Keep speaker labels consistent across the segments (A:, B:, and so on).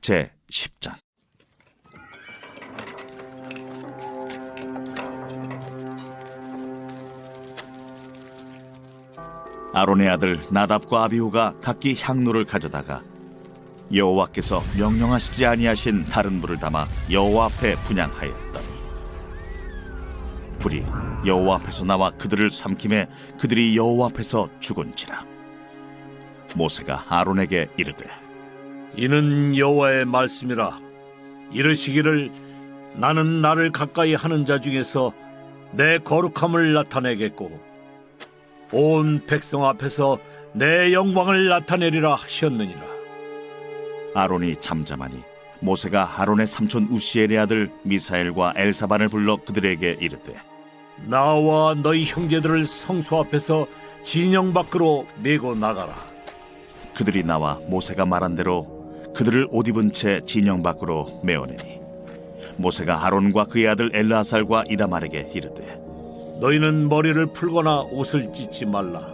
A: 제10장. 아론의 아들 나답과 아비후가 각기 향로를 가져다가 여호와께서 명령하시지 아니하신 다른 불을 담아 여호와 앞에 분향하였더니 불이 여호와 앞에서 나와 그들을 삼킴에 그들이 여호와 앞에서 죽은지라. 모세가 아론에게 이르되
B: 이는 여호와의 말씀이라. 이르시기를 나는 나를 가까이 하는 자 중에서 내 거룩함을 나타내겠고 온 백성 앞에서 내 영광을 나타내리라 하셨느니라.
A: 아론이 잠잠하니 모세가 아론의 삼촌 우시엘의 아들 미사엘과 엘사반을 불러 그들에게 이르되
B: 나와 너희 형제들을 성소 앞에서 진영 밖으로 메고 나가라.
A: 그들이 나와 모세가 말한 대로 그들을 옷 입은 채 진영 밖으로 메어내니 모세가 아론과 그의 아들 엘르아살과 이다말에게 이르되
B: 너희는 머리를 풀거나 옷을 찢지 말라.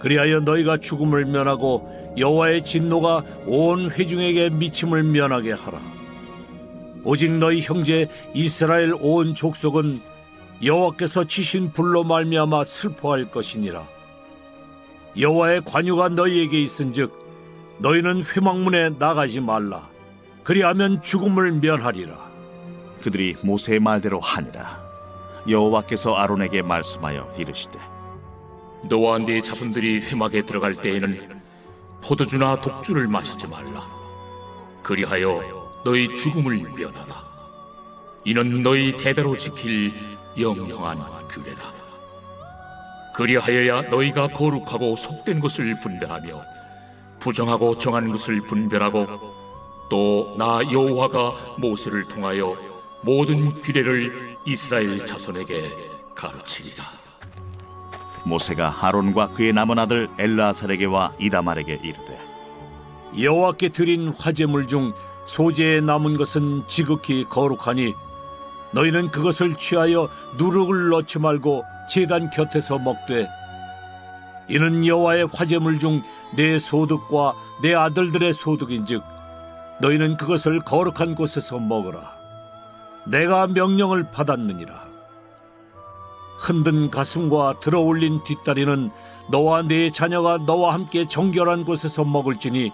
B: 그리하여 너희가 죽음을 면하고 여호와의 진노가 온 회중에게 미침을 면하게 하라. 오직 너희 형제 이스라엘 온 족속은 여호와께서 치신 불로 말미암아 슬퍼할 것이니라. 여호와의 관유가 너희에게 있은즉 너희는 회막문에 나가지 말라. 그리하면 죽음을 면하리라.
A: 그들이 모세의 말대로 하니라. 여호와께서 아론에게 말씀하여 이르시되
C: 너와 네 자손들이 회막에 들어갈 때에는 포도주나 독주를 마시지 말라. 그리하여 너희 죽음을 면하라. 이는 너희 대대로 지킬 영영한 규례다. 그리하여야 너희가 거룩하고 속된 것을 분별하며 부정하고 정한 것을 분별하고 또 나 여호와가 모세를 통하여 모든 규례를 이스라엘 자손에게 가르치리라.
A: 모세가 아론과 그의 남은 아들 엘르아살에게와 이다말에게 이르되
B: 여호와께 드린 화제물 중 소재에 남은 것은 지극히 거룩하니 너희는 그것을 취하여 누룩을 넣지 말고 제단 곁에서 먹되 이는 여호와의 화제물 중 내 소득과 내 아들들의 소득인즉 너희는 그것을 거룩한 곳에서 먹으라. 내가 명령을 받았느니라. 흔든 가슴과 들어올린 뒷다리는 너와 네 자녀가 너와 함께 정결한 곳에서 먹을지니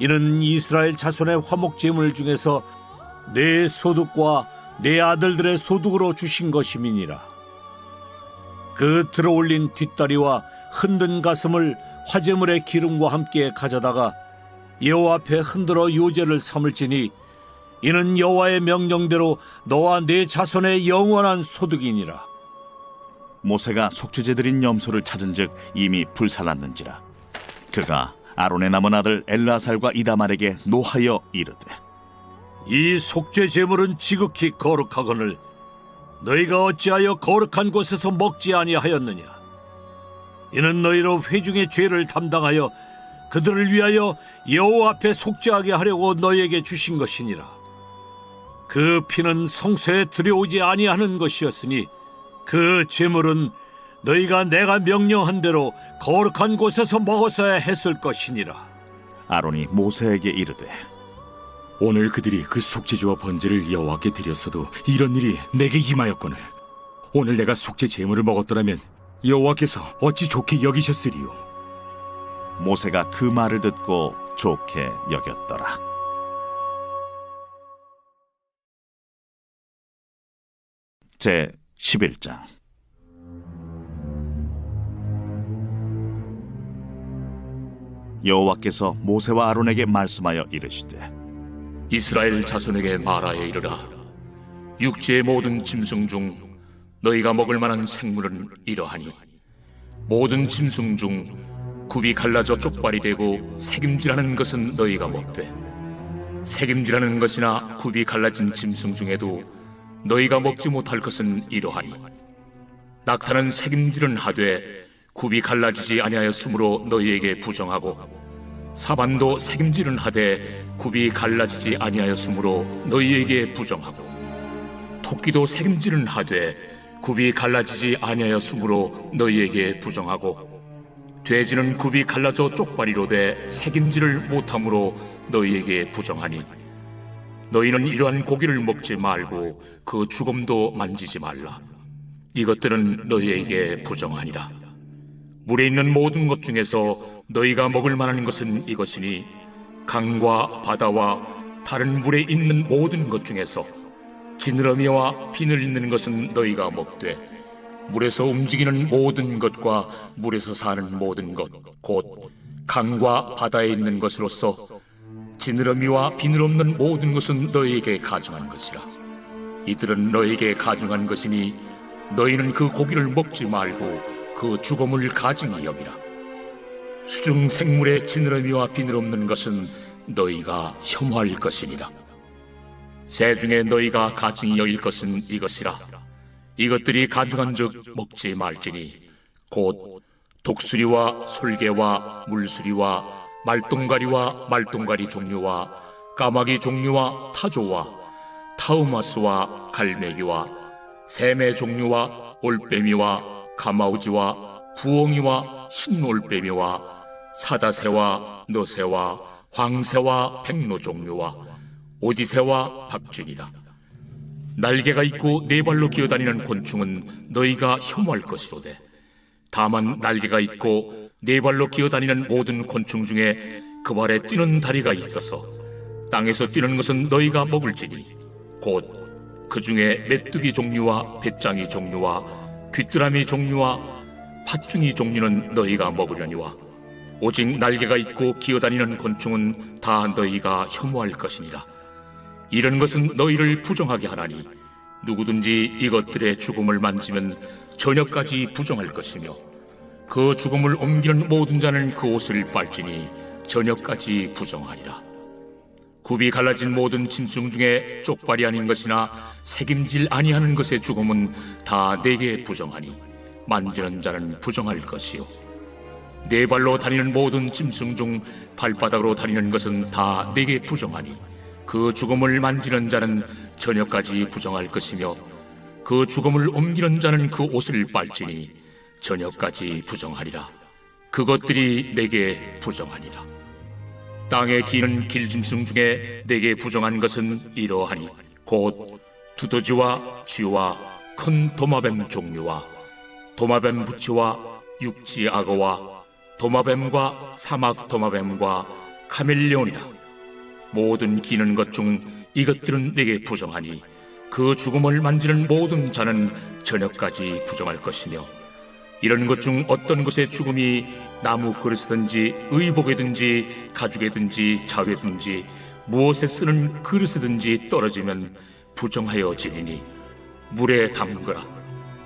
B: 이는 이스라엘 자손의 화목제물 중에서 내 소득과 내 아들들의 소득으로 주신 것임이니라. 그 들어올린 뒷다리와 흔든 가슴을 화제물의 기름과 함께 가져다가 여호와 앞에 흔들어 요제를 삼을지니 이는 여호와의 명령대로 너와 네 자손의 영원한 소득이니라.
A: 모세가 속죄제 드린 염소를 찾은즉 이미 불살랐는지라. 그가 아론의 남은 아들 엘르아살과 이다말에게 노하여 이르되
B: 이 속죄 제물은 지극히 거룩하거늘 너희가 어찌하여 거룩한 곳에서 먹지 아니하였느냐. 이는 너희로 회중의 죄를 담당하여 그들을 위하여 여호와 앞에 속죄하게 하려고 너희에게 주신 것이니라. 그 피는 성소에 들여오지 아니하는 것이었으니 그 제물은 너희가 내가 명령한 대로 거룩한 곳에서 먹었어야 했을 것이니라.
A: 아론이 모세에게 이르되
D: 오늘 그들이 그 속죄제와 번제를 여호와께 드렸어도 이런 일이 내게 임하였거늘 오늘 내가 속죄 제물을 먹었더라면 여호와께서 어찌 좋게 여기셨으리요.
A: 모세가 그 말을 듣고 좋게 여겼더라. 제11장. 여호와께서 모세와 아론에게 말씀하여 이르시되
C: 이스라엘 자손에게 말하여 이르라. 육지의 모든 짐승 중 너희가 먹을 만한 생물은 이러하니 모든 짐승 중 굽이 갈라져 쪽발이 되고 새김질하는 것은 너희가 먹되 새김질하는 것이나 굽이 갈라진 짐승 중에도 너희가 먹지 못할 것은 이러하니 낙타는 새김질은 하되 굽이 갈라지지 아니하였으므로 너희에게 부정하고 사반도 새김질은 하되 굽이 갈라지지 아니하였으므로 너희에게 부정하고 토끼도 새김질은 하되 굽이 갈라지지 아니하였으므로 너희에게 부정하고 돼지는 굽이 갈라져 쪽발이로 돼 새김질을 못함으로 너희에게 부정하니 너희는 이러한 고기를 먹지 말고 그 죽음도 만지지 말라. 이것들은 너희에게 부정하니라. 물에 있는 모든 것 중에서 너희가 먹을 만한 것은 이것이니 강과 바다와 다른 물에 있는 모든 것 중에서 지느러미와 비늘 있는 것은 너희가 먹되 물에서 움직이는 모든 것과 물에서 사는 모든 것 곧 강과 바다에 있는 것으로서 지느러미와 비늘 없는 모든 것은 너희에게 가증한 것이라. 이들은 너희에게 가증한 것이니 너희는 그 고기를 먹지 말고 그 죽음을 가증히 여기라. 수중 생물의 지느러미와 비늘 없는 것은 너희가 혐오할 것이니라. 새 중에 너희가 가증히 여길 것은 이것이라. 이것들이 가증한즉 먹지 말지니 곧 독수리와 솔개와 물수리와 말똥가리와 말똥가리 종류와 까마귀 종류와 타조와 타우마스와 갈매기와 샘의 종류와 올빼미와 가마우지와 부엉이와 흰올빼미와 사다새와 너새와 황새와 백로 종류와 오디새와 박쥐니라. 날개가 있고 네 발로 기어다니는 곤충은 너희가 혐오할 것이로되 다만 날개가 있고 네 발로 기어다니는 모든 곤충 중에 그 발에 뛰는 다리가 있어서 땅에서 뛰는 것은 너희가 먹을지니 곧 그 중에 메뚜기 종류와 배짱이 종류와 귀뚜라미 종류와 팥중이 종류는 너희가 먹으려니와 오직 날개가 있고 기어다니는 곤충은 다 너희가 혐오할 것이니라. 이런 것은 너희를 부정하게 하나니 누구든지 이것들의 죽음을 만지면 저녁까지 부정할 것이며 그 죽음을 옮기는 모든 자는 그 옷을 빨지니 저녁까지 부정하리라. 굽이 갈라진 모든 짐승 중에 쪽발이 아닌 것이나 새김질 아니하는 것의 죽음은 다 내게 부정하니 만지는 자는 부정할 것이요 네 발로 다니는 모든 짐승 중 발바닥으로 다니는 것은 다 내게 부정하니 그 죽음을 만지는 자는 저녁까지 부정할 것이며 그 죽음을 옮기는 자는 그 옷을 빨지니 저녁까지 부정하리라. 그것들이 내게 부정하니라. 땅에 기는 길짐승 중에 내게 부정한 것은 이러하니 곧 두더지와 쥐와 큰 도마뱀 종류와 도마뱀 부치와 육지 악어와 도마뱀과 사막 도마뱀과 카멜레온이라. 모든 기는 것 중 이것들은 내게 부정하니 그 죽음을 만지는 모든 자는 저녁까지 부정할 것이며 이런 것 중 어떤 것의 죽음이 나무 그릇이든지 의복이든지 가죽이든지 자회든지 무엇에 쓰는 그릇이든지 떨어지면 부정하여 지리니 물에 담그라.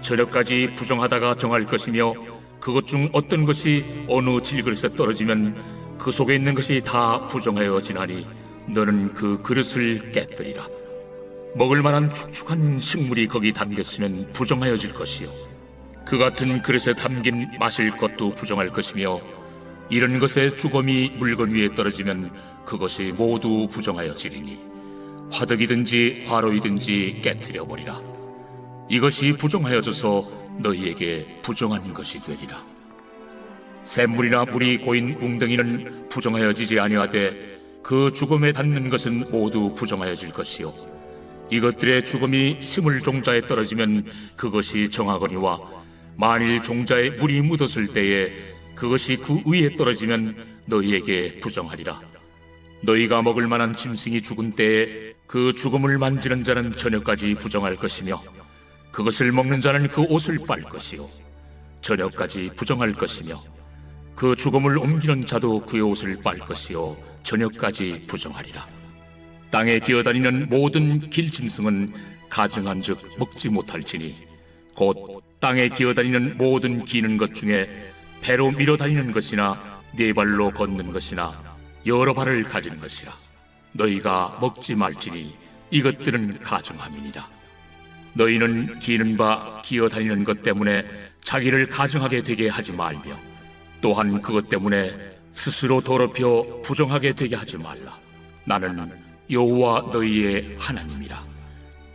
C: 저녁까지 부정하다가 정할 것이며 그것 중 어떤 것이 어느 질그릇에 떨어지면 그 속에 있는 것이 다 부정하여 지나니 너는 그 그릇을 깨뜨리라. 먹을 만한 축축한 식물이 거기 담겼으면 부정하여질 것이요 그 같은 그릇에 담긴 마실 것도 부정할 것이며 이런 것의 죽음이 물건 위에 떨어지면 그것이 모두 부정하여지리니 화덕이든지 화로이든지 깨뜨려 버리라. 이것이 부정하여져서 너희에게 부정한 것이 되리라. 샘물이나 물이 고인 웅덩이는 부정하여지지 아니하되 그 죽음에 닿는 것은 모두 부정하여질 것이요 이것들의 죽음이 스물 종자에 떨어지면 그것이 정하거니와 만일 종자에 물이 묻었을 때에 그것이 그 위에 떨어지면 너희에게 부정하리라. 너희가 먹을 만한 짐승이 죽은 때에 그 죽음을 만지는 자는 저녁까지 부정할 것이며 그것을 먹는 자는 그 옷을 빨 것이요 저녁까지 부정할 것이며 그 죽음을 옮기는 자도 그의 옷을 빨 것이요 저녁까지 부정하리라. 땅에 기어다니는 모든 길짐승은 가증한즉 먹지 못할지니 곧 땅에 기어다니는 모든 기는 것 중에 배로 밀어다니는 것이나 네 발로 걷는 것이나 여러 발을 가진 것이라. 너희가 먹지 말지니 이것들은 가증함이니라. 너희는 기는 바 기어다니는 것 때문에 자기를 가증하게 되게 하지 말며 또한 그것 때문에 스스로 더럽혀 부정하게 되게 하지 말라. 나는 여호와 너희의 하나님이라.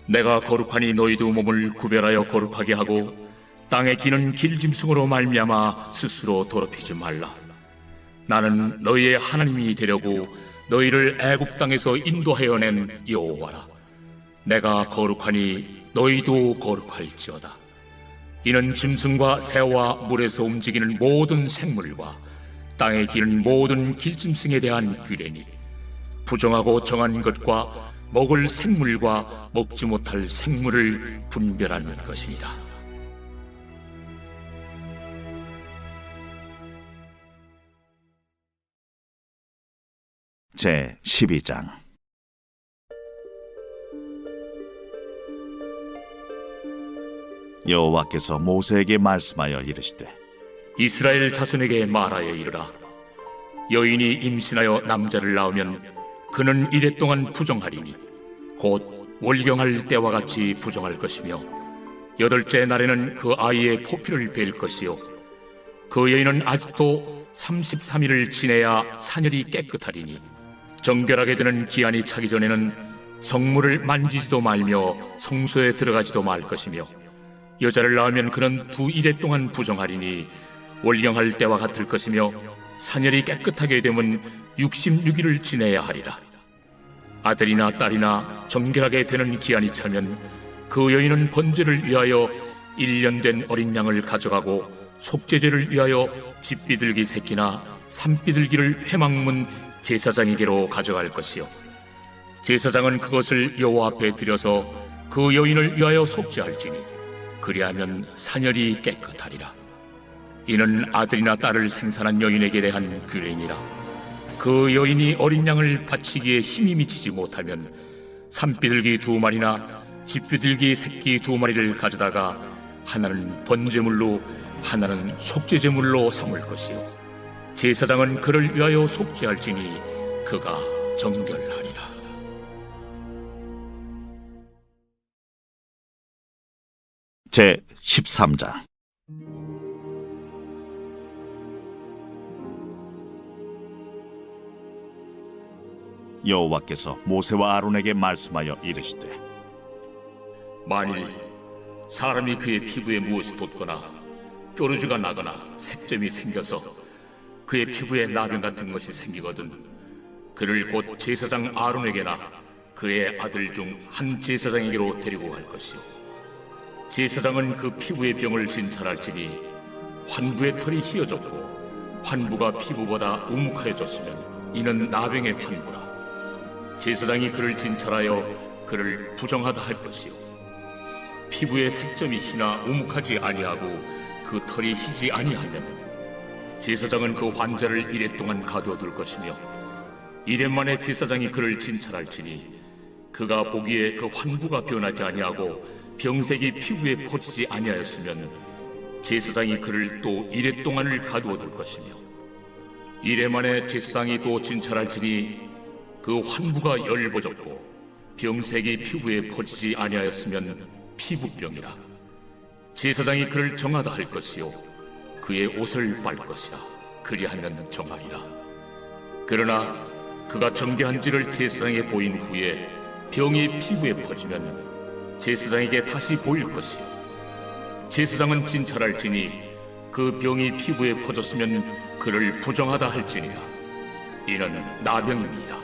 C: 내가 거룩하니 너희도 몸을 구별하여 거룩하게 하고 땅에 기는 길짐승으로 말미암아 스스로 더럽히지 말라. 나는 너희의 하나님이 되려고 너희를 애굽 땅에서 인도하여 낸 여호와라. 내가 거룩하니 너희도 거룩할지어다. 이는 짐승과 새와 물에서 움직이는 모든 생물과 땅에 기는 모든 길짐승에 대한 규례니 부정하고 정한 것과 먹을 생물과 먹지 못할 생물을 분별하는 것이니라.
A: 제 12장. 여호와께서 모세에게 말씀하여 이르시되
C: 이스라엘 자손에게 말하여 이르라. 여인이 임신하여 남자를 낳으면 그는 이래 동안 부정하리니 곧 월경할 때와 같이 부정할 것이며 8째 날에는 그 아이의 포피를 벨 것이요 그 여인은 아직도 33일을 지내야 사녀리 깨끗하리니 정결하게 되는 기한이 차기 전에는 성물을 만지지도 말며 성소에 들어가지도 말 것이며 여자를 낳으면 그는 2일 동안 부정하리니 월경할 때와 같을 것이며 사녀리 깨끗하게 되면 66일을 지내야 하리라. 아들이나 딸이나 정결하게 되는 기한이 차면 그 여인은 번제를 위하여 1년 된 어린 양을 가져가고 속죄제를 위하여 집비둘기 새끼나 산비둘기를 회막문 제사장에게로 가져갈 것이요 제사장은 그것을 여호와 앞에 들여서 그 여인을 위하여 속죄할지니 그리하면 사녀리 깨끗하리라. 이는 아들이나 딸을 생산한 여인에게 대한 규례니라. 그 여인이 어린 양을 바치기에 힘이 미치지 못하면 산비둘기 2마리나 집비둘기 새끼 2마리를 가져다가 하나는 번제물로 하나는 속죄제물로 삼을 것이요 제사장은 그를 위하여 속죄할지니 그가 정결하리라.
A: 제 13장. 여호와께서 모세와 아론에게 말씀하여 이르시되
C: 만일 사람이 그의 피부에 무엇이 돋거나 뾰루지가 나거나 색점이 생겨서 그의 피부에 나병 같은 것이 생기거든 그를 곧 제사장 아론에게나 그의 아들 중 한 제사장에게로 데리고 갈 것이요 제사장은 그 피부의 병을 진찰할지니 환부의 털이 휘어졌고 환부가 피부보다 우묵하여졌으면 이는 나병의 환부라. 제사장이 그를 진찰하여 그를 부정하다 할 것이요 피부에 색점이 희나 우묵하지 아니하고 그 털이 희지 아니하면 제사장은 그 환자를 1회 동안 가두어둘 것이며 1회 만에 제사장이 그를 진찰할지니 그가 보기에 그 환부가 변하지 아니하고 병색이 피부에 퍼지지 아니하였으면 제사장이 그를 또 1회 동안을 가두어둘 것이며 1회 만에 제사장이 또 진찰할지니 그 환부가 열버졌고 병색이 피부에 퍼지지 아니하였으면 피부병이라. 제사장이 그를 정하다 할 것이요 그의 옷을 빨 것이라. 그리하면 정하리라. 그러나 그가 정결한지를 제사장에게 보인 후에 병이 피부에 퍼지면 제사장에게 다시 보일 것이요 제사장은 진찰할지니 그 병이 피부에 퍼졌으면 그를 부정하다 할지니라. 이는 나병입니다.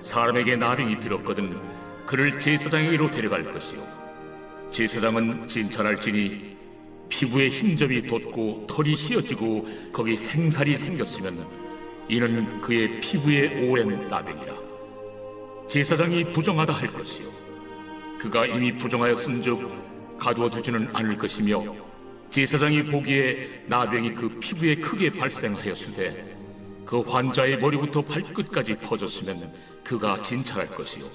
C: 사람에게 나병이 들었거든 그를 제사장에게로 데려갈 것이요 제사장은 진찰할지니 피부에 흰점이 돋고 털이 휘어지고 거기 생살이 생겼으면 이는 그의 피부에 오랜 나병이라. 제사장이 부정하다 할 것이요 그가 이미 부정하였은즉 가두어두지는 않을 것이며 제사장이 보기에 나병이 그 피부에 크게 발생하였으되 그 환자의 머리부터 발끝까지 퍼졌으면 그가 진찰할 것이요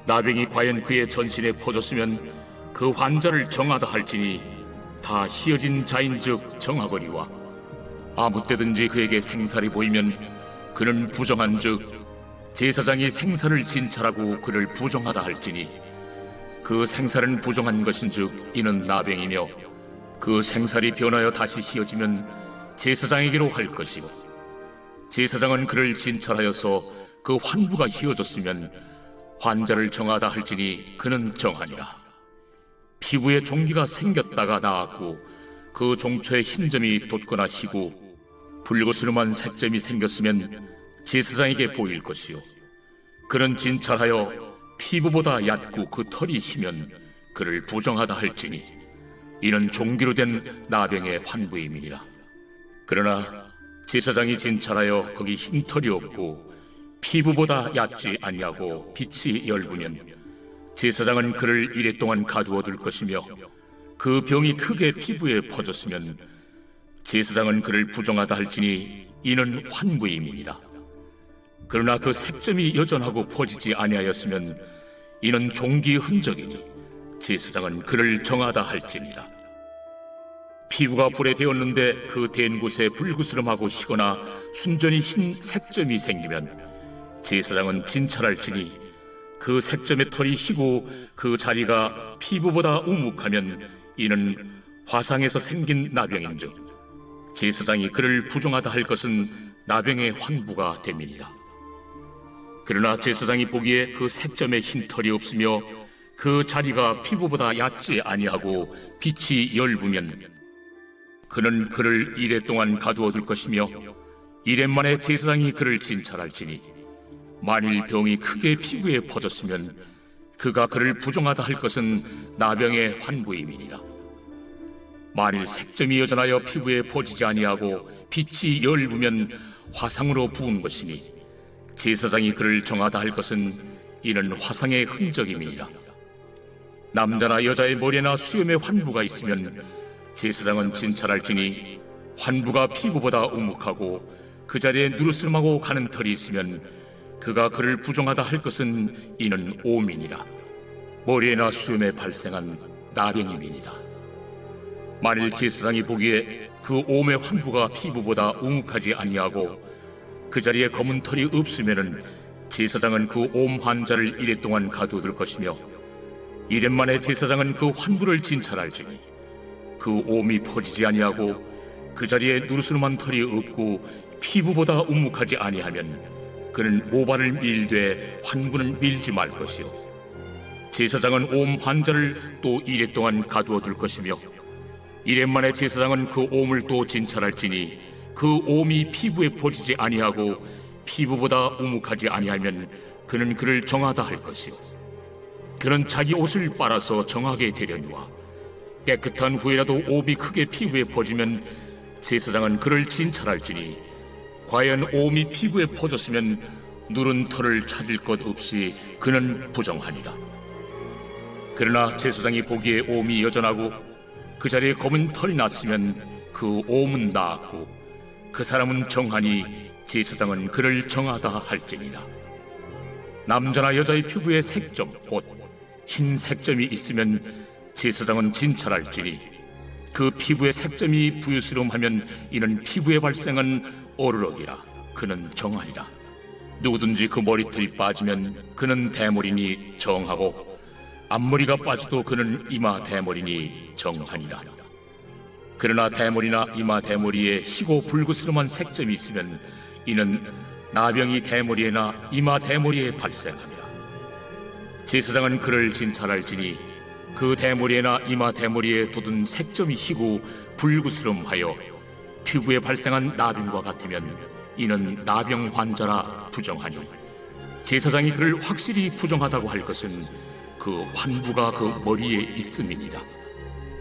C: 나병이 과연 그의 전신에 퍼졌으면 그 환자를 정하다 할지니 다 휘어진 자인즉 정하거니와 아무 때든지 그에게 생살이 보이면 그는 부정한즉 제사장이 생살을 진찰하고 그를 부정하다 할지니 그 생살은 부정한 것인즉 이는 나병이며 그 생살이 변하여 다시 휘어지면 제사장에게로 할 것이요 제사장은 그를 진찰하여서 그 환부가 휘어졌으면 환자를 정하다 할지니 그는 정하니라. 피부에 종기가 생겼다가 나았고 그 종초에 흰점이 돋거나 희고 불그스름한 색점이 생겼으면 제사장에게 보일 것이요 그는 진찰하여 피부보다 얕고 그 털이 희면 그를 부정하다 할지니 이는 종기로 된 나병의 환부임이니라. 그러나 제사장이 진찰하여 거기 흰 털이 없고 피부보다 얕지 아니하고 빛이 엷으면 제사장은 그를 이레 동안 가두어 둘 것이며 그 병이 크게 피부에 퍼졌으면 제사장은 그를 부정하다 할지니 이는 환부임이니라. 그러나 그 색점이 여전하고 퍼지지 아니하였으면 이는 종기의 흔적이니 제사장은 그를 정하다 할지니라. 피부가 불에 데었는데 그 댄 곳에 불그스름하고 희거나 순전히 흰 색점이 생기면 제사장은 진찰할지니 그 색점의 털이 희고 그 자리가 피부보다 우묵하면 이는 화상에서 생긴 나병인즉 제사장이 그를 부정하다 할 것은 나병의 환부가 됨이니라. 그러나 제사장이 보기에 그 색점에 흰 털이 없으며 그 자리가 피부보다 얕지 아니하고 빛이 엷으면 그는 그를 이레 동안 가두어 둘 것이며 이레 만에 제사장이 그를 진찰할지니 만일 병이 크게 피부에 퍼졌으면 그가 그를 부정하다 할 것은 나병의 환부임이니라. 만일 색점이 여전하여 피부에 퍼지지 아니하고 빛이 엷으면 화상으로 부은 것이니 제사장이 그를 정하다 할 것은 이는 화상의 흔적임이니라. 남자나 여자의 머리나 수염에 환부가 있으면 제사장은 진찰할지니 환부가 피부보다 우묵하고 그 자리에 누르스름하고 가는 털이 있으면 그가 그를 부정하다 할 것은 이는 오민이라. 머리에나 수염에 발생한 나병임이니라. 만일 제사장이 보기에 그 옴의 환부가 피부보다 우묵하지 아니하고 그 자리에 검은 털이 없으면은 제사장은 그 옴 환자를 이레 동안 가두어둘 것이며 이레 만에 제사장은 그 환부를 진찰할지니 그 옴이 퍼지지 아니하고 그 자리에 누르스름한 털이 없고 피부보다 우묵하지 아니하면 그는 모발을 밀되 환부는 밀지 말 것이요 제사장은 옴 환자를 또 이레 동안 가두어둘 것이며 이레 만에 제사장은 그 옴을 또 진찰할지니 그 옴이 피부에 퍼지지 아니하고 피부보다 우묵하지 아니하면 그는 그를 정하다 할 것이요 그는 자기 옷을 빨아서 정하게 되려니와 깨끗한 후에라도 옴이 크게 피부에 퍼지면 제사장은 그를 진찰할지니 과연 옴이 피부에 퍼졌으면 누른 털을 찾을 것 없이 그는 부정하니라. 그러나 제사장이 보기에 옴이 여전하고 그 자리에 검은 털이 났으면 그 옴은 나았고 그 사람은 정하니 제사장은 그를 정하다 할지니라. 남자나 여자의 피부에 색점 곧 흰 색점이 있으면 제사장은 진찰할지니 그 피부에 색점이 부유스러움하면 이는 피부에 발생한 어르럭이라. 그는 정하리라. 누구든지 그 머리털이 빠지면 그는 대머리니 정하고 앞머리가 빠져도 그는 이마 대머리니 정하니라. 그러나 대머리나 이마 대머리에 희고 불그스름한 색점이 있으면 이는 나병이 대머리에나 이마 대머리에 발생하니라. 제사장은 그를 진찰할지니 그 대머리에나 이마 대머리에 돋은 색점이 희고 불그스름하여 피부에 발생한 나병과 같으면 이는 나병 환자라 부정하니 제사장이 그를 확실히 부정하다고 할 것은 그 환부가 그 머리에 있음이니라.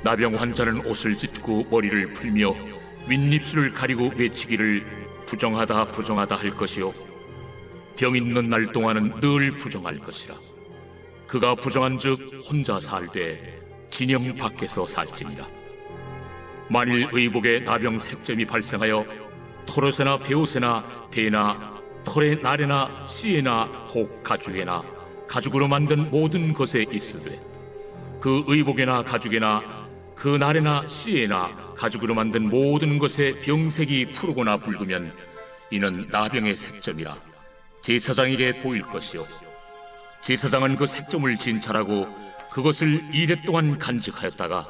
C: 나병 환자는 옷을 찢고 머리를 풀며 윗입술을 가리고 외치기를 부정하다 부정하다 할 것이요 병 있는 날 동안은 늘 부정할 것이라. 그가 부정한즉 혼자 살되 진영 밖에서 살지니라. 만일 의복에 나병 색점이 발생하여 털옷에나 베옷에나 배나 털의 날에나 씨에나 혹 가죽에나 가죽으로 만든 모든 것에 있으되 그 의복에나 가죽에나 그 날에나 씨에나 가죽으로 만든 모든 것에 병색이 푸르거나 붉으면 이는 나병의 색점이라 제사장에게 보일 것이요 제사장은 그 색점을 진찰하고 그것을 이레 동안 간직하였다가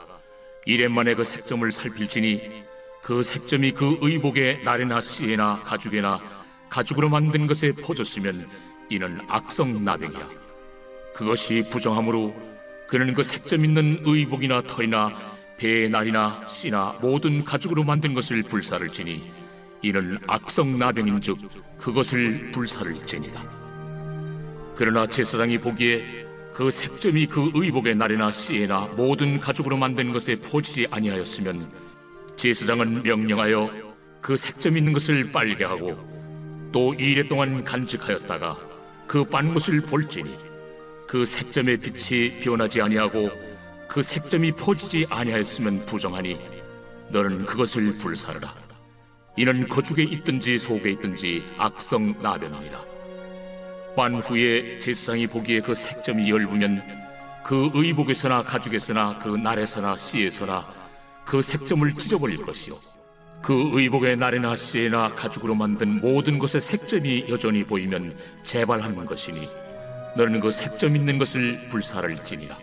C: 이레 만에 그 색점을 살필지니 그 색점이 그 의복의 날에나 씨에나 가죽에나 가죽으로 만든 것에 퍼졌으면 이는 악성 나병이라. 그것이 부정함으로 그는 그 색점 있는 의복이나 털이나 배의 날이나 씨나 모든 가죽으로 만든 것을 불사를 지니 이는 악성 나병인즉 그것을 불사를지니라. 그러나 제사장이 보기에 그 색점이 그 의복의 날이나 씨에나 모든 가죽으로 만든 것에 포지지 아니하였으면 제사장은 명령하여 그 색점 있는 것을 빨게 하고 또 2일 동안 간직하였다가 그 빤 것을 볼지니 그 색점의 빛이 변하지 아니하고 그 색점이 포지지 아니하였으면 부정하니 너는 그것을 불사르라. 이는 거죽에 있든지 속에 있든지 악성 나병이니라. 빤 후에 제사장이 보기에 그 색점이 엷으면 그 의복에서나 가죽에서나 그 날에서나 씨에서나 그 색점을 찢어버릴 것이요 그 의복의 날에나 씨에나 가죽으로 만든 모든 것의 색점이 여전히 보이면 재발하는 것이니 너는 그 색점 있는 것을 불사를지니라.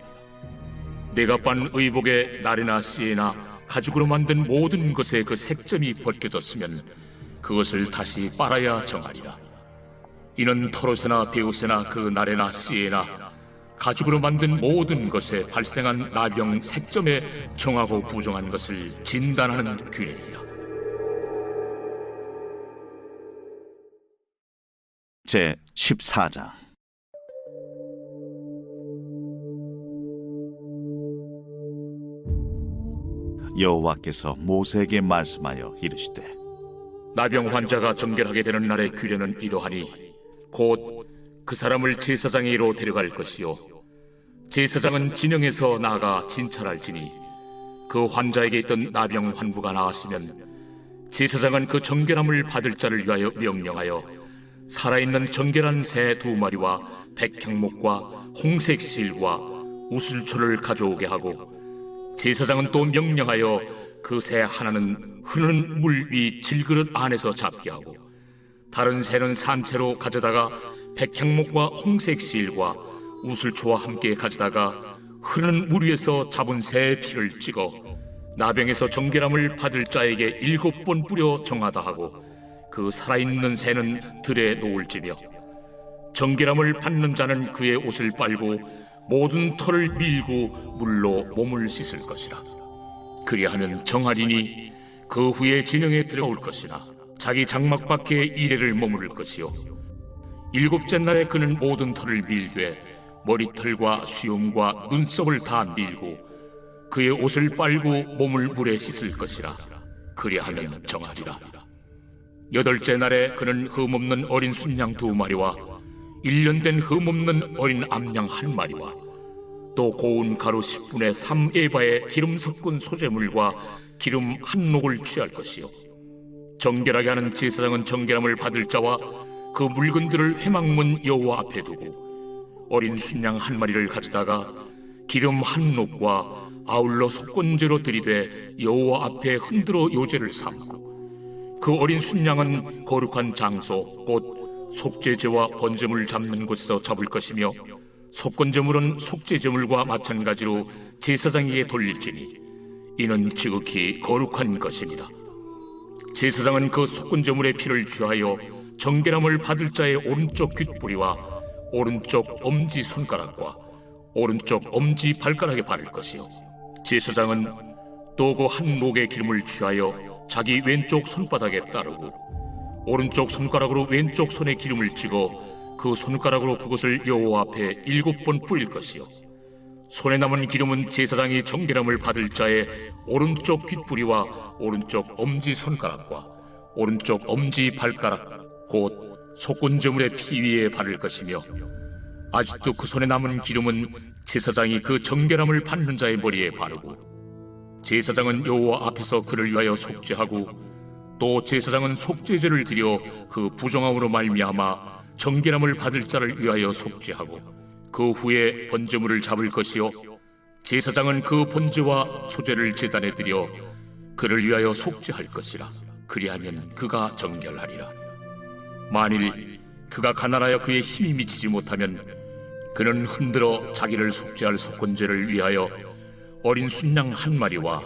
C: 내가 빤 의복의 날에나 씨에나 가죽으로 만든 모든 것에 그 색점이 벗겨졌으면 그것을 다시 빨아야 정하리라. 이는 털옷에나 베옷에나 그 날에나 씨에나 가죽으로 만든 모든 것에 발생한 나병 색점에 정하고 부정한 것을 진단하는 규례니라.
A: 제 14장. 여호와께서 모세에게 말씀하여 이르시되
C: 나병 환자가 정결하게 되는 날의 규례는 이러하니 곧 그 사람을 제사장에게로 데려갈 것이요 제사장은 진영에서 나아가 진찰할지니 그 환자에게 있던 나병 환부가 나았으면 제사장은 그 정결함을 받을 자를 위하여 명령하여 살아있는 정결한 새 2마리와 백향목과 홍색 실과 우슬초를 가져오게 하고 제사장은 또 명령하여 그 새 하나는 흐르는 물 위 질그릇 안에서 잡게 하고 다른 새는 산채로 가져다가 백향목과 홍색 실과 우슬초와 함께 가져다가 흐르는 물 위에서 잡은 새의 피를 찍어 나병에서 정결함을 받을 자에게 7번 뿌려 정하다 하고 그 살아있는 새는 들에 놓을지며 정결함을 받는 자는 그의 옷을 빨고 모든 털을 밀고 물로 몸을 씻을 것이라. 그리하면 정하리니 그 후에 진영에 들어올 것이나 자기 장막 밖에 이레를 머무를 것이요 7째 날에 그는 모든 털을 밀되 머리털과 수염과 눈썹을 다 밀고 그의 옷을 빨고 몸을 물에 씻을 것이라. 그리하면 정하리라. 8째 날에 그는 흠없는 어린 순양 2마리와 1년 된 흠없는 어린 암양 1마리와 또 고운 가루 10분의 3에바의 기름 섞은 소재물과 기름 1녹을 취할 것이요 정결하게 하는 제사장은 정결함을 받을 자와 그 물건들을 회막문 여호와 앞에 두고 어린 순양 1마리를 가져다가 기름 1녹과 아울러 속건제로 들이되 여호와 앞에 흔들어 요제를 삼고 그 어린 순양은 거룩한 장소 곧 속죄제와 번제물 잡는 곳에서 잡을 것이며 속건제물은 속죄제물과 마찬가지로 제사장에게 돌릴지니 이는 지극히 거룩한 것이니라. 제사장은 그 속건제물의 피를 취하여 정결함을 받을 자의 오른쪽 귓뿌리와 오른쪽 엄지손가락과 오른쪽 엄지발가락에 바를 것이요 제사장은 또 그 한 녹의 기름을 취하여 자기 왼쪽 손바닥에 따르고 오른쪽 손가락으로 왼쪽 손에 기름을 찍어 그 손가락으로 그것을 여호와 앞에 7번 뿌릴 것이요 손에 남은 기름은 제사장이 정결함을 받을 자의 오른쪽 귓뿌리와 오른쪽 엄지손가락과 오른쪽 엄지발가락 곧 속건제물의 피 위에 바를 것이며 아직도 그 손에 남은 기름은 제사장이 그 정결함을 받는 자의 머리에 바르고 제사장은 여호와 앞에서 그를 위하여 속죄하고 또 제사장은 속죄제를 드려 그 부정함으로 말미암아 정결함을 받을 자를 위하여 속죄하고 그 후에 번제물을 잡을 것이요 제사장은 그 번제와 소제를 제단에 드려 그를 위하여 속죄할 것이라. 그리하면 그가 정결하리라. 만일 그가 가난하여 그의 힘이 미치지 못하면 그는 흔들어 자기를 속죄할 속건제를 위하여 어린 순양 1마리와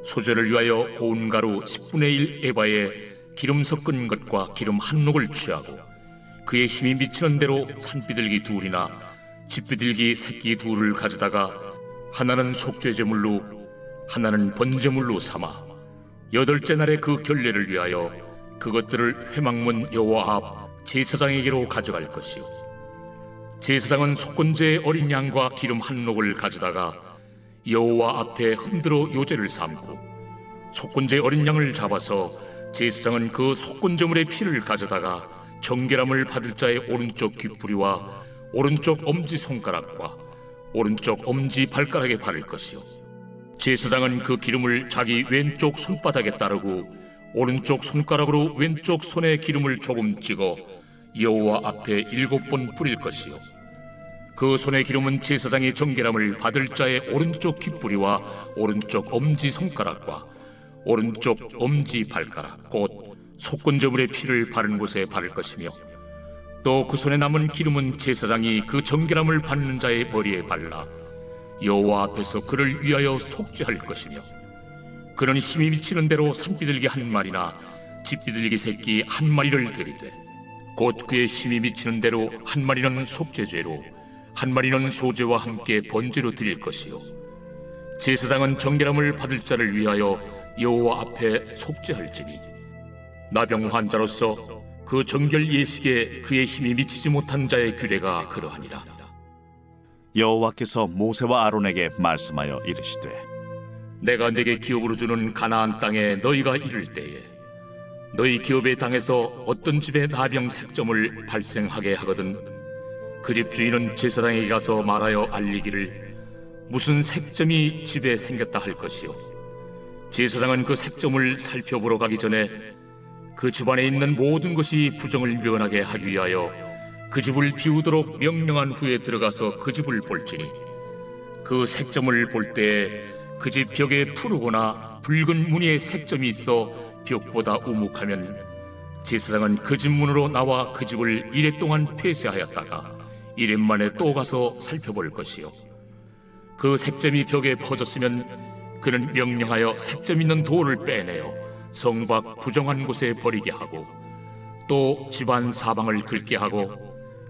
C: 소제를 위하여 고운 가루 10분의 1 에바에 기름 섞은 것과 기름 1녹을 취하고 그의 힘이 미치는 대로 산비둘기 2이나 집비둘기 새끼 2를 가져다가 하나는 속죄제물로 하나는 번제물로 삼아 8째 날에 그 결례를 위하여 그것들을 회막문 여호와 앞 제사장에게로 가져갈 것이요 제사장은 속건제의 어린 양과 기름 한 록을 가져다가 여호와 앞에 흔들어 요제를 삼고 속건제의 어린 양을 잡아서 제사장은 그 속건제물의 피를 가져다가 정결함을 받을 자의 오른쪽 귓부리와 오른쪽 엄지손가락과 오른쪽 엄지발가락에 바를 것이요 제사장은 그 기름을 자기 왼쪽 손바닥에 따르고 오른쪽 손가락으로 왼쪽 손에 기름을 조금 찍어 여호와 앞에 7번 뿌릴 것이요 그 손의 기름은 제사장이 정결함을 받을 자의 오른쪽 귓부리와 오른쪽 엄지손가락과 오른쪽 엄지발가락 곧 속건제물의 피를 바른 곳에 바를 것이며 또 그 손에 남은 기름은 제사장이 그 정결함을 받는 자의 머리에 발라 여호와 앞에서 그를 위하여 속죄할 것이며 그는 힘이 미치는 대로 산비둘기 한 마리나 집비둘기 새끼 한 마리를 드리되 곧 그의 힘이 미치는 대로 한 마리는 속죄죄로 한 마리는 소제와 함께 번제로 드릴 것이요 제사장은 정결함을 받을 자를 위하여 여호와 앞에 속죄할지니 나병 환자로서 그 정결 예식에 그의 힘이 미치지 못한 자의 규례가 그러하니라.
A: 여호와께서 모세와 아론에게 말씀하여 이르시되
C: 내가 내게 기업으로 주는 가나안 땅에 너희가 이를 때에 너희 기업의 땅에서 어떤 집에 나병 색점을 발생하게 하거든 그 집 주인은 제사장에게 가서 말하여 알리기를 무슨 색점이 집에 생겼다 할 것이요 제사장은 그 색점을 살펴보러 가기 전에 그 집안에 있는 모든 것이 부정을 면하게 하기 위하여 그 집을 비우도록 명령한 후에 들어가서 그 집을 볼지니 그 색점을 볼 때에 그 집 벽에 푸르거나 붉은 무늬의 색점이 있어 벽보다 우묵하면 제사장은 그 집 문으로 나와 그 집을 이래 동안 폐쇄하였다가 이래 만에 또 가서 살펴볼 것이요 그 색점이 벽에 퍼졌으면 그는 명령하여 색점 있는 돌을 빼내어 성 밖 부정한 곳에 버리게 하고 또 집안 사방을 긁게 하고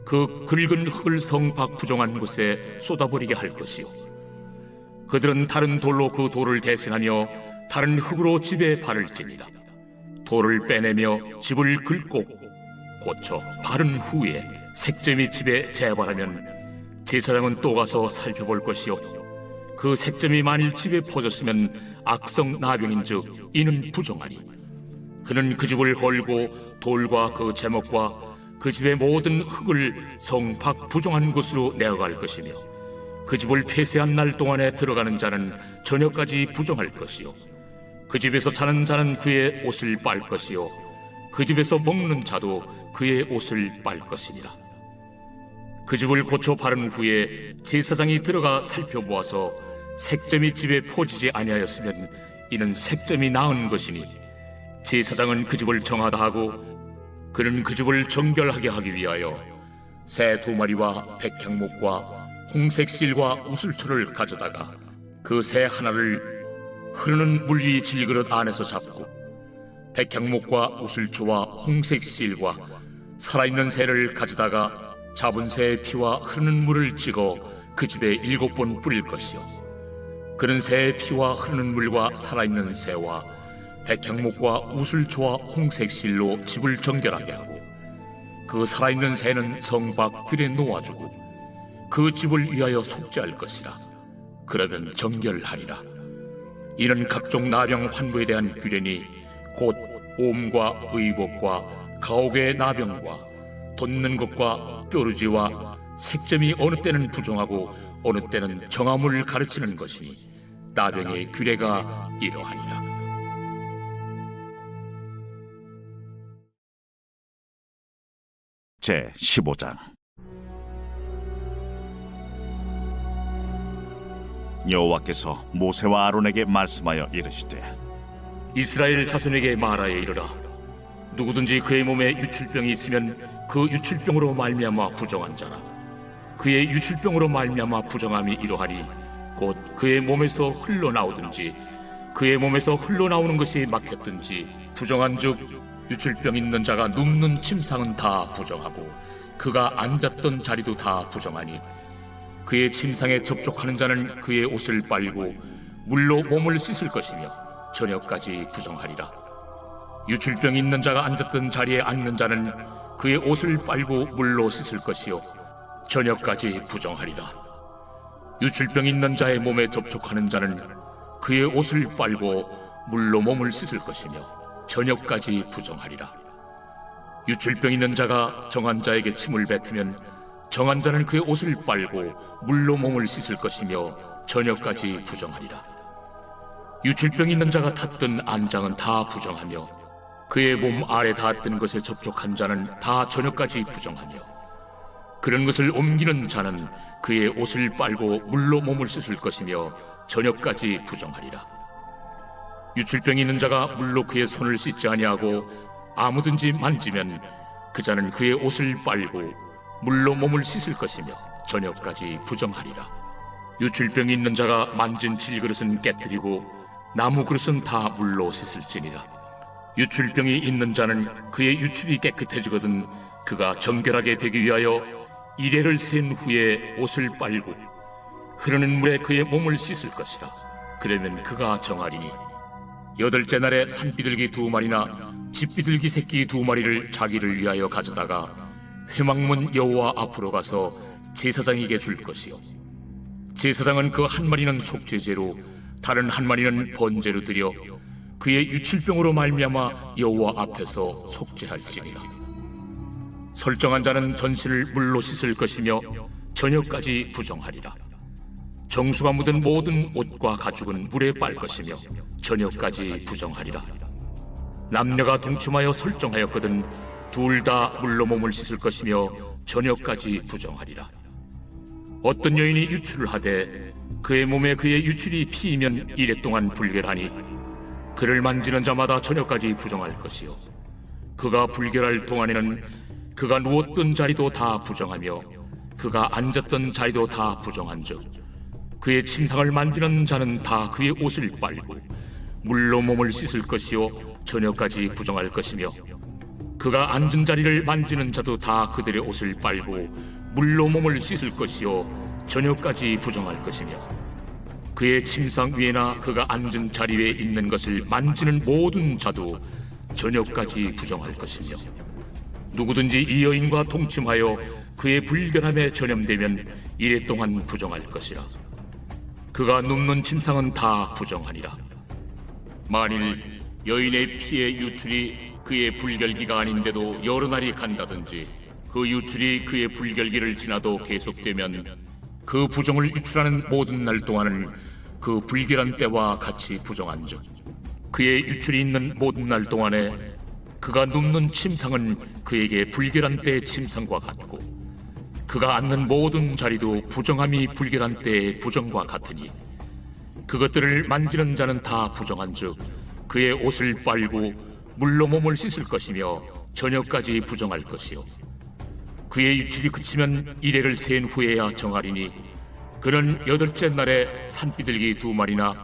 C: 그 긁은 흙을 성 밖 부정한 곳에 쏟아버리게 할 것이요 그들은 다른 돌로 그 돌을 대신하며 다른 흙으로 집에 바를지니라 돌을 빼내며 집을 긁고 고쳐 바른 후에 색점이 집에 재발하면 제사장은 또 가서 살펴볼 것이요 그 색점이 만일 집에 퍼졌으면 악성 나병인즉 이는 부정하니 그는 그 집을 헐고 돌과 그 제목과 그 집의 모든 흙을 성 밖 부정한 곳으로 내어갈 것이며 그 집을 폐쇄한 날 동안에 들어가는 자는 저녁까지 부정할 것이요 그 집에서 자는 자는 그의 옷을 빨 것이요 그 집에서 먹는 자도 그의 옷을 빨 것이니라 그 집을 고쳐 바른 후에 제사장이 들어가 살펴보아서 색점이 집에 퍼지지 아니하였으면 이는 색점이 나은 것이니 제사장은 그 집을 정하다 하고 그는 그 집을 정결하게 하기 위하여 새 2마리와 백향목과 홍색 실과 우슬초를 가져다가 그 새 하나를 흐르는 물 위 질그릇 안에서 잡고 백향목과 우슬초와 홍색 실과 살아있는 새를 가져다가 잡은 새의 피와 흐르는 물을 찍어 그 집에 7번 뿌릴 것이요 그는 새의 피와 흐르는 물과 살아있는 새와 백향목과 우슬초와 홍색 실로 집을 정결하게 하고 그 살아있는 새는 성 밖 들에 놓아주고 그 집을 위하여 속죄할 것이라 그러면 정결하리라 이는 각종 나병 환부에 대한 규례니 곧 옴과 의복과 가옥의 나병과 돋는 것과 뾰루지와 색점이 어느 때는 부정하고 어느 때는 정함을 가르치는 것이니 나병의 규례가 이러하니라.
A: 제 15장 여호와께서 모세와 아론에게 말씀하여 이르시되
C: 이스라엘 자손에게 말하여 이르라 누구든지 그의 몸에 유출병이 있으면 그 유출병으로 말미암아 부정한 자라 그의 유출병으로 말미암아 부정함이 이러하니 곧 그의 몸에서 흘러나오든지 그의 몸에서 흘러나오는 것이 막혔든지 부정한즉 유출병 있는 자가 눕는 침상은 다 부정하고 그가 앉았던 자리도 다 부정하니 그의 침상에 접촉하는 자는 그의 옷을 빨고 물로 몸을 씻을 것이며 저녁까지 부정하리라. 유출병이 있는 자가 앉았던 자리에 앉는 자는 그의 옷을 빨고 물로 씻을 것이요 저녁까지 부정하리라. 유출병이 있는 자의 몸에 접촉하는 자는 그의 옷을 빨고 물로 몸을 씻을 것이며 저녁까지 부정하리라. 유출병 있는 자가 정한 자에게 침을 뱉으면 정한 자는 그의 옷을 빨고 물로 몸을 씻을 것이며 저녁까지 부정하리라. 유출병 있는 자가 탔던 안장은 다 부정하며 그의 몸 아래 닿았던 것에 접촉한 자는 다 저녁까지 부정하며 그런 것을 옮기는 자는 그의 옷을 빨고 물로 몸을 씻을 것이며 저녁까지 부정하리라. 유출병이 있는 자가 물로 그의 손을 씻지 아니하고 아무든지 만지면 그 자는 그의 옷을 빨고 물로 몸을 씻을 것이며 저녁까지 부정하리라. 유출병이 있는 자가 만진 질그릇은 깨뜨리고 나무 그릇은 다 물로 씻을지니라. 유출병이 있는 자는 그의 유출이 깨끗해지거든 그가 정결하게 되기 위하여 이레를 센 후에 옷을 빨고 흐르는 물에 그의 몸을 씻을 것이라. 그러면 그가 정하리니 8째 날에 산비둘기 2마리나 집비둘기 새끼 2마리를 자기를 위하여 가져다가 회막문 여호와 앞으로 가서 제사장에게 줄 것이요 제사장은 그 한 마리는 속죄제로 다른 한 마리는 번제로 드려 그의 유출병으로 말미암아 여호와 앞에서 속죄할지니라. 설정한 자는 전신을 물로 씻을 것이며 저녁까지 부정하리라. 정수가 묻은 모든 옷과 가죽은 물에 빨 것이며 저녁까지 부정하리라. 남녀가 동침하여 설정하였거든 둘 다 물로 몸을 씻을 것이며 저녁까지 부정하리라. 어떤 여인이 유출을 하되 그의 몸에 그의 유출이 피이면 이래 동안 불결하니 그를 만지는 자마다 저녁까지 부정할 것이요 그가 불결할 동안에는 그가 누웠던 자리도 다 부정하며 그가 앉았던 자리도 다 부정한즉 그의 침상을 만지는 자는 다 그의 옷을 빨고 물로 몸을 씻을 것이요 저녁까지 부정할 것이며 그가 앉은 자리를 만지는 자도 다 그들의 옷을 빨고 물로 몸을 씻을 것이요 저녁까지 부정할 것이며 그의 침상 위에나 그가 앉은 자리 위에 있는 것을 만지는 모든 자도 저녁까지 부정할 것이며 누구든지 이 여인과 동침하여 그의 불결함에 전염되면 이래 동안 부정할 것이라. 그가 눕는 침상은 다 부정하니라. 만일 여인의 피의 유출이 그의 불결기가 아닌데도 여러 날이 간다든지 그 유출이 그의 불결기를 지나도 계속되면 그 부정을 유출하는 모든 날 동안은 그 불결한 때와 같이 부정한즉 그의 유출이 있는 모든 날 동안에 그가 눕는 침상은 그에게 불결한 때의 침상과 같고 그가 앉는 모든 자리도 부정함이 불결한 때의 부정과 같으니 그것들을 만지는 자는 다 부정한즉 그의 옷을 빨고 물로 몸을 씻을 것이며 저녁까지 부정할 것이요 그의 유출이 그치면 이레를 센 후에야 정하리니 그는 8째 날에 산비둘기 2마리나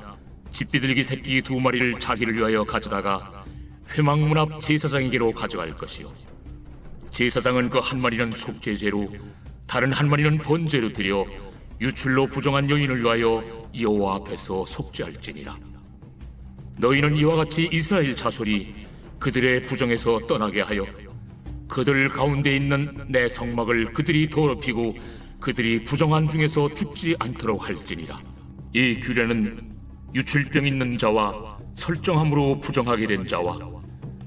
C: 집비둘기 새끼 2마리를 자기를 위하여 가져다가 회막문 앞 제사장에게로 가져갈 것이요 제사장은 그 한 마리는 속죄제로 다른 한 마리는 번제로 드려 유출로 부정한 여인을 위하여 여호와 앞에서 속죄할지니라. 너희는 이와 같이 이스라엘 자손이 그들의 부정에서 떠나게 하여 그들 가운데 있는 내 성막을 그들이 더럽히고 그들이 부정한 중에서 죽지 않도록 할지니라. 이 규례는 유출병 있는 자와 설정함으로 부정하게 된 자와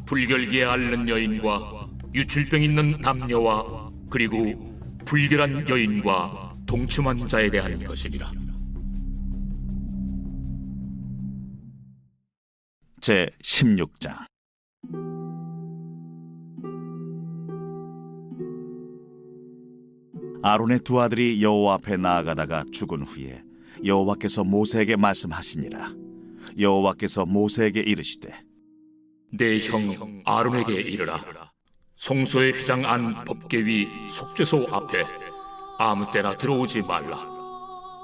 C: 불결기에 앓는 여인과 유출병 있는 남녀와 그리고 불결한 여인과 동침한 자에 대한 것이니라.
A: 제 16장. 아론의 두 아들이 여호와 앞에 나아가다가 죽은 후에 여호와께서 모세에게 말씀하시니라. 여호와께서 모세에게 이르시되
C: 내 형 아론에게 이르라. 성소의 휘장 안 법궤 위 속죄소 앞에 아무 때나 들어오지 말라.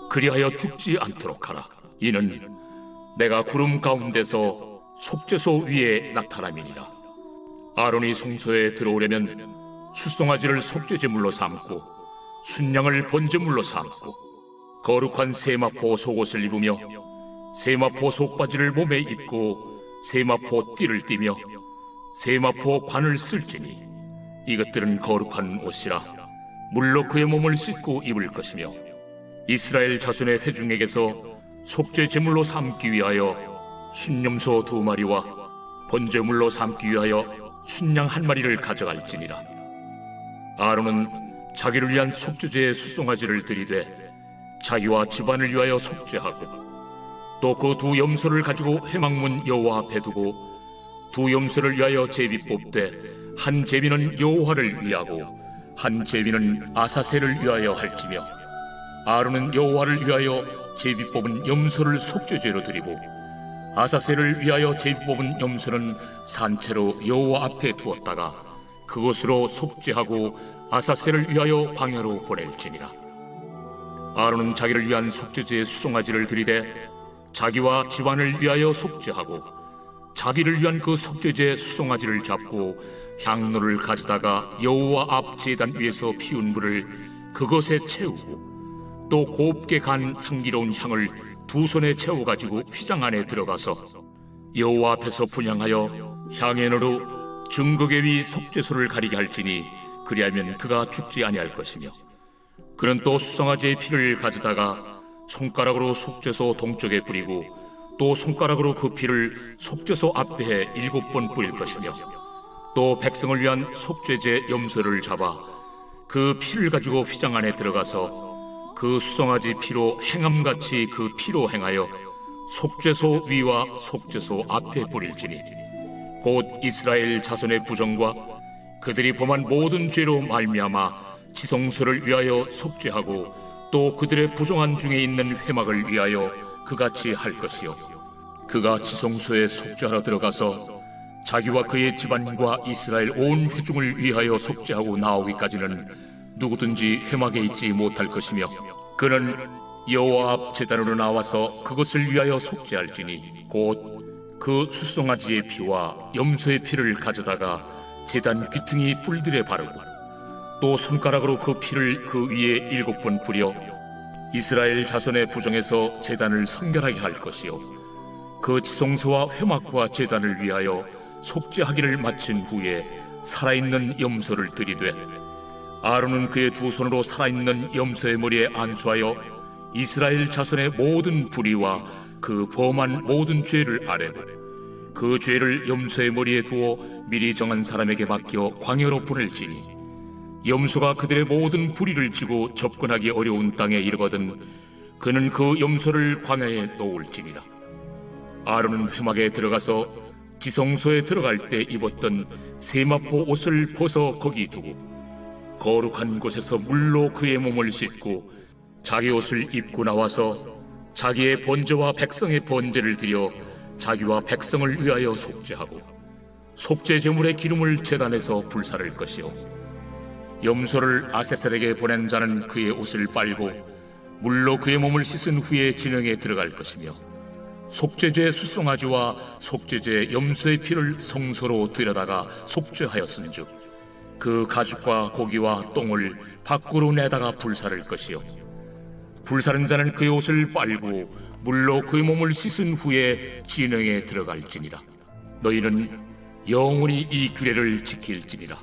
C: 그리하여 죽지 않도록 하라. 이는 내가 구름 가운데서 속죄소 위에 나타남이니라. 아론이 성소에 들어오려면 수송아지를 속죄제물로 삼고 순양을 번제물로 삼고 거룩한 세마포 속옷을 입으며 세마포 속바지를 몸에 입고 세마포 띠를 띠며 세마포 관을 쓸지니 이것들은 거룩한 옷이라 물로 그의 몸을 씻고 입을 것이며 이스라엘 자손의 회중에게서 속죄 제물로 삼기 위하여 순념소 2마리와 번제물로 삼기 위하여 순양 1마리를 가져갈지니라. 아론은 자기를 위한 속죄제의 수송아지를 들이되 자기와 집안을 위하여 속죄하고 또 그 2 염소를 가지고 회막문 여호와 앞에 두고 2 염소를 위하여 제비 뽑되 한 제비는 여호와를 위하고 한 제비는 아사셀을 위하여 할지며 아론은 여호와를 위하여 제비 뽑은 염소를 속죄제로 드리고 아사셀을 위하여 제비 뽑은 염소는 산채로 여호와 앞에 두었다가 그것으로 속죄하고 아사셀을 위하여 광야로 보낼지니라. 아론은 자기를 위한 속죄제의 수송아지를 들이되 자기와 집안을 위하여 속죄하고 자기를 위한 그 속죄제 수송아지를 잡고 향로를 가져다가 여호와 앞 제단 위에서 피운 불을 그것에 채우고 또 곱게 간 향기로운 향을 2 손에 채워가지고 휘장 안에 들어가서 여호와 앞에서 분향하여 향연으로 증거계 위 속죄소를 가리게 할지니 그리하면 그가 죽지 아니할 것이며 그는 또 수송아지의 피를 가져다가 손가락으로 속죄소 동쪽에 뿌리고 또 손가락으로 그 피를 속죄소 앞에 7번 뿌릴 것이며 또 백성을 위한 속죄제 염소를 잡아 그 피를 가지고 휘장 안에 들어가서 그 수송아지 피로 행함같이 그 피로 행하여 속죄소 위와 속죄소 앞에 뿌릴지니 곧 이스라엘 자손의 부정과 그들이 범한 모든 죄로 말미암아 지성소를 위하여 속죄하고 또 그들의 부정한 중에 있는 회막을 위하여 그같이 할 것이요 그가 지성소에 속죄하러 들어가서 자기와 그의 집안과 이스라엘 온 회중을 위하여 속죄하고 나오기까지는 누구든지 회막에 있지 못할 것이며 그는 여호와 앞 제단으로 나와서 그것을 위하여 속죄할지니 곧 그 수송아지의 피와 염소의 피를 가져다가 제단 귀퉁이 뿔들에 바르고 또 손가락으로 그 피를 그 위에 7번 뿌려 이스라엘 자손의 부정에서 제단을 성결하게 할 것이요 그 지성소와 회막과 제단을 위하여 속죄하기를 마친 후에 살아있는 염소를 들이되 아론은 그의 2 손으로 살아있는 염소의 머리에 안수하여 이스라엘 자손의 모든 불의와 그 범한 모든 죄를 아뢰고 그 죄를 염소의 머리에 두어 미리 정한 사람에게 맡겨 광야로 보낼지니 염소가 그들의 모든 불의를 지고 접근하기 어려운 땅에 이르거든 그는 그 염소를 광야에 놓을지니라. 아론은 회막에 들어가서 지성소에 들어갈 때 입었던 세마포 옷을 벗어 거기 두고 거룩한 곳에서 물로 그의 몸을 씻고 자기 옷을 입고 나와서 자기의 번제와 백성의 번제를 드려 자기와 백성을 위하여 속죄하고 속죄 제물의 기름을 제단에서 불사를 것이요 염소를 아세셀에게 보낸 자는 그의 옷을 빨고 물로 그의 몸을 씻은 후에 진영에 들어갈 것이며 속죄제 수송아지와 속죄제 염소의 피를 성소로 들여다가 속죄하였은즉 그 가죽과 고기와 똥을 밖으로 내다가 불사를 것이요 불사른 자는 그의 옷을 빨고 물로 그의 몸을 씻은 후에 진영에 들어갈지니라. 너희는 영원히 이 규례를 지킬지니라.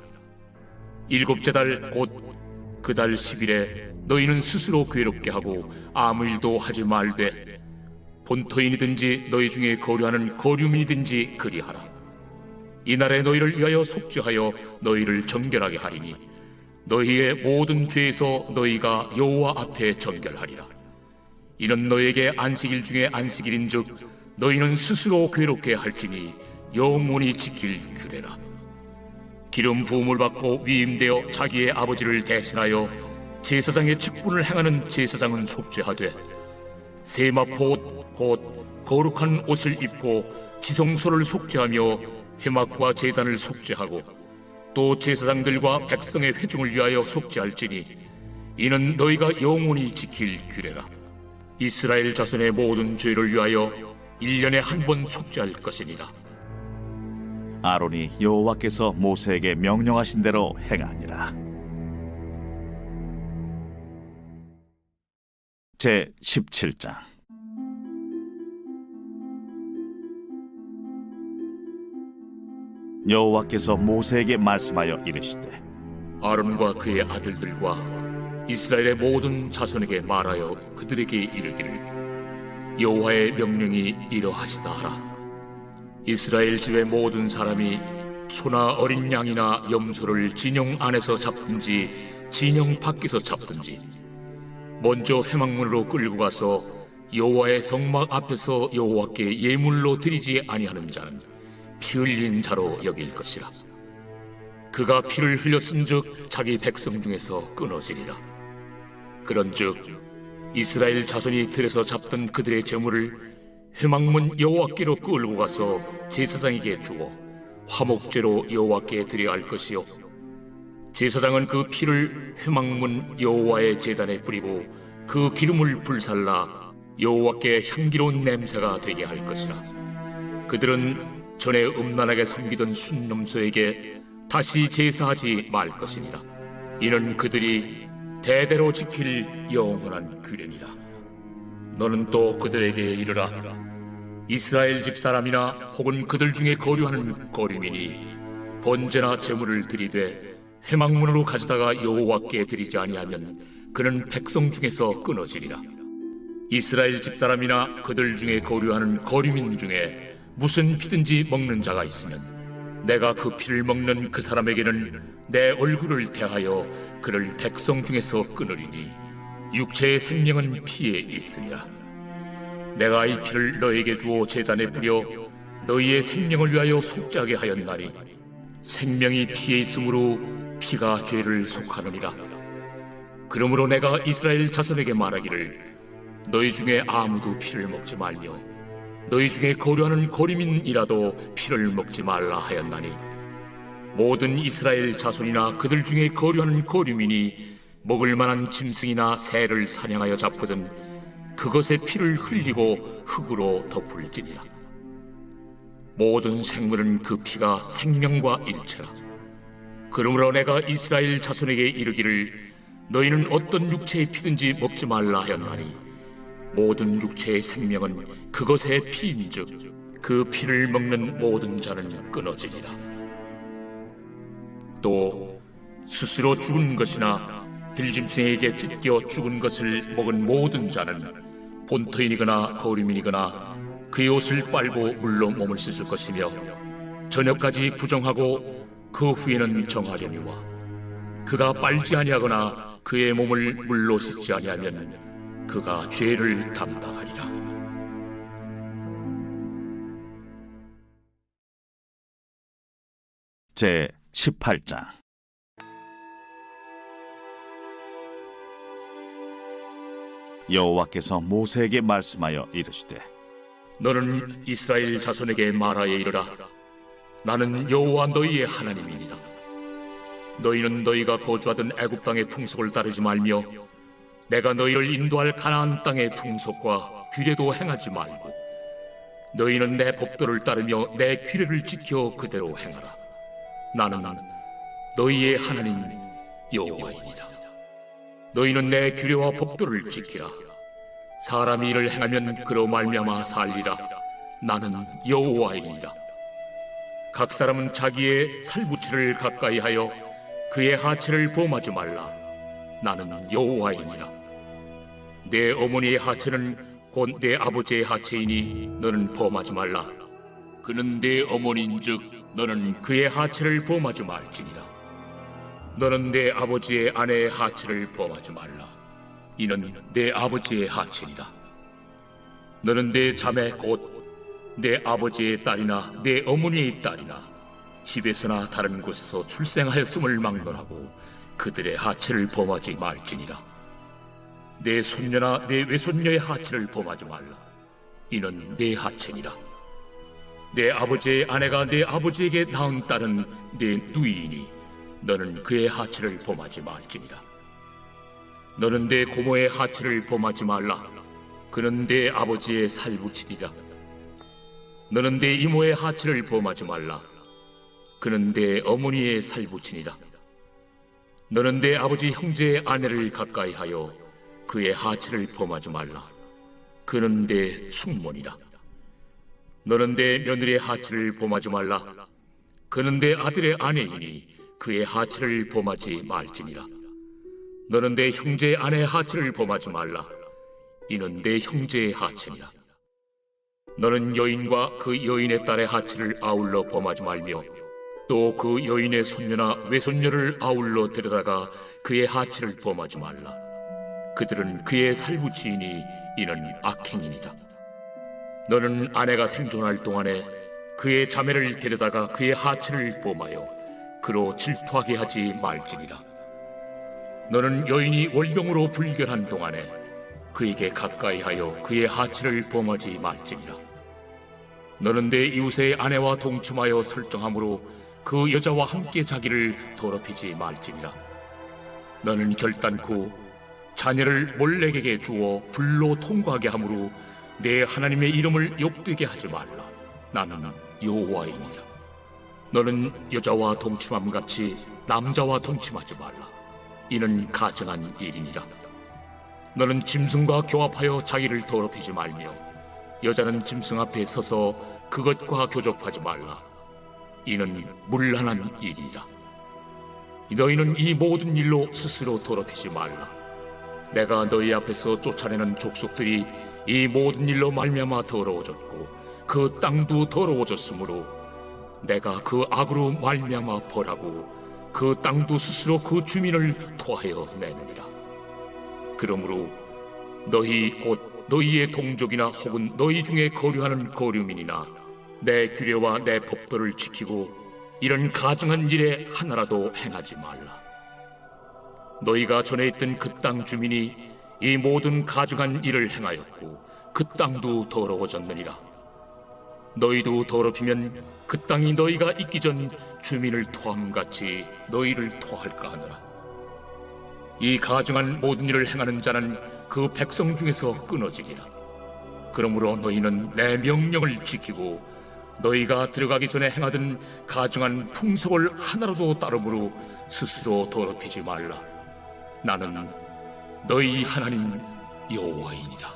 C: 7째 달 곧 그 달 10일에 너희는 스스로 괴롭게 하고 아무 일도 하지 말되 본토인이든지 너희 중에 거류하는 거류민이든지 그리하라. 이날에 너희를 위하여 속죄하여 너희를 정결하게 하리니 너희의 모든 죄에서 너희가 여호와 앞에 정결하리라. 이는 너희에게 안식일 중에 안식일인즉 너희는 스스로 괴롭게 할지니 영원히 지킬 규례라. 기름 부음을 받고 위임되어 자기의 아버지를 대신하여 제사장의 직분을 행하는 제사장은 속죄하되 세마포 옷, 곧 거룩한 옷을 입고 지성소를 속죄하며 회막과 제단을 속죄하고 또 제사장들과 백성의 회중을 위하여 속죄할지니 이는 너희가 영원히 지킬 규례라. 이스라엘 자손의 모든 죄를 위하여 1년에 한 번 속죄할 것이니라.
A: 아론이 여호와께서 모세에게 명령하신 대로 행하니라. 제 17장. 여호와께서 모세에게 말씀하여 이르시되
C: 아론과 그의 아들들과 이스라엘의 모든 자손에게 말하여 그들에게 이르기를 여호와의 명령이 이러하시다 하라. 이스라엘 집의 모든 사람이 소나 어린 양이나 염소를 진영 안에서 잡든지 진영 밖에서 잡든지 먼저 회막문으로 끌고 가서 여호와의 성막 앞에서 여호와께 예물로 드리지 아니하는 자는 피 흘린 자로 여길 것이라. 그가 피를 흘렸은즉 자기 백성 중에서 끊어지리라. 그런즉 이스라엘 자손이 들에서 잡던 그들의 제물을 회막문 여호와께로 끌고 가서 제사장에게 주어 화목제로 여호와께 드려야 할 것이요 제사장은 그 피를 회막문 여호와의 제단에 뿌리고 그 기름을 불살라 여호와께 향기로운 냄새가 되게 할 것이라. 그들은 전에 음란하게 섬기던 순념소에게 다시 제사하지 말 것이니라. 이는 그들이 대대로 지킬 영원한 규례니라. 너는 또 그들에게 이르라. 이스라엘 집 사람이나 혹은 그들 중에 거류하는 거류민이 번제나 제물을 드리되 회막문으로 가져다가 여호와께 드리지 아니하면 그는 백성 중에서 끊어지리라. 이스라엘 집 사람이나 그들 중에 거류하는 거류민 중에 무슨 피든지 먹는 자가 있으면 내가 그 피를 먹는 그 사람에게는 내 얼굴을 대하여 그를 백성 중에서 끊으리니 육체의 생명은 피에 있으리라. 내가 이 피를 너에게 주어 제단에 뿌려 너희의 생명을 위하여 속죄하게 하였나니 생명이 피에 있으므로 피가 죄를 속하느니라. 그러므로 내가 이스라엘 자손에게 말하기를 너희 중에 아무도 피를 먹지 말며 너희 중에 거류하는 거류민이라도 피를 먹지 말라 하였나니 모든 이스라엘 자손이나 그들 중에 거류하는 거류민이 먹을 만한 짐승이나 새를 사냥하여 잡거든 그것의 피를 흘리고 흙으로 덮을지니라. 모든 생물은 그 피가 생명과 일체라. 그러므로 내가 이스라엘 자손에게 이르기를 너희는 어떤 육체의 피든지 먹지 말라 하였나니 모든 육체의 생명은 그것의 피인즉 그 피를 먹는 모든 자는 끊어지리라. 또 스스로 죽은 것이나 들짐승에게 찢겨 죽은 것을 먹은 모든 자는 본토인이거나 거류민이거나 그의 옷을 빨고 물로 몸을 씻을 것이며 저녁까지 부정하고 그 후에는 정하려니와 그가 빨지 아니하거나 그의 몸을 물로 씻지 아니하면 그가 죄를 담당하리라.
A: 제 18장. 여호와께서 모세에게 말씀하여 이르시되
C: 너는 이스라엘 자손에게 말하여 이르라. 나는 여호와 너희의 하나님이니라. 너희는 너희가 거주하던 애굽 땅의 풍속을 따르지 말며 내가 너희를 인도할 가나안 땅의 풍속과 규례도 행하지 말고 너희는 내 법도를 따르며 내 규례를 지켜 그대로 행하라. 나는 너희의 하나님 여호와이니라. 너희는 내 규례와 법도를 지키라. 사람이 이를 행하면 그로 말미암아 살리라. 나는 여호와이니라. 각 사람은 자기의 살부치를 가까이 하여 그의 하체를 범하지 말라. 나는 여호와이니라. 내 어머니의 하체는 곧 내 아버지의 하체이니 너는 범하지 말라. 그는 내 어머니인즉 너는 그의 하체를 범하지 말지니라. 너는 내 아버지의 아내의 하체를 범하지 말라. 이는 내 아버지의 하체니라. 너는 내 자매 곧 내 아버지의 딸이나 내 어머니의 딸이나 집에서나 다른 곳에서 출생하였음을 막론하고 그들의 하체를 범하지 말지니라. 내 손녀나 내 외손녀의 하체를 범하지 말라. 이는 내 하체니라. 내 아버지의 아내가 내 아버지에게 낳은 딸은 내 누이이니 너는 그의 하체를 범하지 말지니라. 너는 내 고모의 하체를 범하지 말라. 그는 내 아버지의 살부치니라. 너는 내 이모의 하체를 범하지 말라. 그는 내 어머니의 살부치니라. 너는 내 아버지 형제의 아내를 가까이 하여 그의 하체를 범하지 말라. 그는 내 숙모니라. 너는 내 며느리의 하체를 범하지 말라. 그는 내 아들의 아내이니 그의 하체를 범하지 말지니라. 너는 내 형제의 아내의 하체를 범하지 말라. 이는 내 형제의 하체니라. 너는 여인과 그 여인의 딸의 하체를 아울러 범하지 말며 또 그 여인의 손녀나 외손녀를 아울러 데려다가 그의 하체를 범하지 말라. 그들은 그의 살부치이니 이는 악행이니라. 너는 아내가 생존할 동안에 그의 자매를 데려다가 그의 하체를 범하여 그로 질투하게 하지 말지니라. 너는 여인이 월경으로 불결한 동안에 그에게 가까이하여 그의 하체를 범하지 말지니라. 너는 내 이웃의 아내와 동침하여 설정함으로 그 여자와 함께 자기를 더럽히지 말지니라. 너는 결단코 자녀를 몰렉에게 주어 불로 통과하게 함으로 내 하나님의 이름을 욕되게 하지 말라. 나는 여호와이니라. 너는 여자와 동침함같이 남자와 동침하지 말라. 이는 가증한 일이니라. 너는 짐승과 교합하여 자기를 더럽히지 말며 여자는 짐승 앞에 서서 그것과 교접하지 말라. 이는 문란한 일이라. 너희는 이 모든 일로 스스로 더럽히지 말라. 내가 너희 앞에서 쫓아내는 족속들이 이 모든 일로 말미암아 더러워졌고 그 땅도 더러워졌으므로 내가 그 악으로 말미암아 벌하고 그 땅도 스스로 그 주민을 토하여 내느니라. 그러므로 너희 곧 너희의 동족이나 혹은 너희 중에 거류하는 거류민이나 내 규례와 내 법도를 지키고 이런 가증한 일에 하나라도 행하지 말라. 너희가 전에 있던 그 땅 주민이 이 모든 가증한 일을 행하였고 그 땅도 더러워졌느니라. 너희도 더럽히면 그 땅이 너희가 있기 전 주민을 토함같이 너희를 토할까 하노라. 이 가증한 모든 일을 행하는 자는 그 백성 중에서 끊어지리라. 그러므로 너희는 내 명령을 지키고 너희가 들어가기 전에 행하던 가증한 풍속을 하나라도 따름으로 스스로 더럽히지 말라. 나는 너희 하나님 여호와이니라.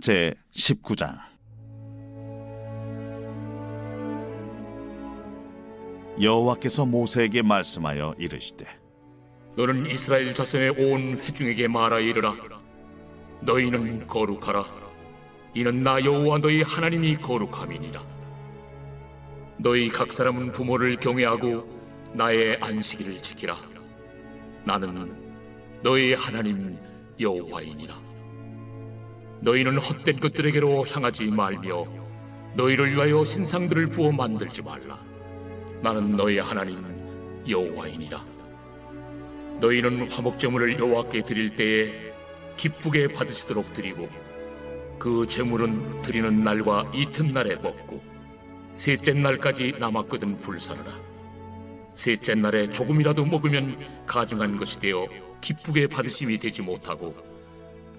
A: 제 19장. 여호와께서 모세에게 말씀하여 이르시되
C: 너는 이스라엘 자손의 온 회중에게 말하여 이르라. 너희는 거룩하라. 이는 나 여호와 너희 하나님이 거룩함이니라. 너희 각 사람은 부모를 경외하고 나의 안식일을 지키라. 나는 너희 하나님 여호와이니라. 너희는 헛된 것들에게로 향하지 말며 너희를 위하여 신상들을 부어 만들지 말라. 나는 너희 하나님 여호와이니라. 너희는 화목제물을 여호와께 드릴 때에 기쁘게 받으시도록 드리고 그 제물은 드리는 날과 이튿날에 먹고 셋째 날까지 남았거든 불사르라. 셋째 날에 조금이라도 먹으면 가증한 것이 되어 기쁘게 받으심이 되지 못하고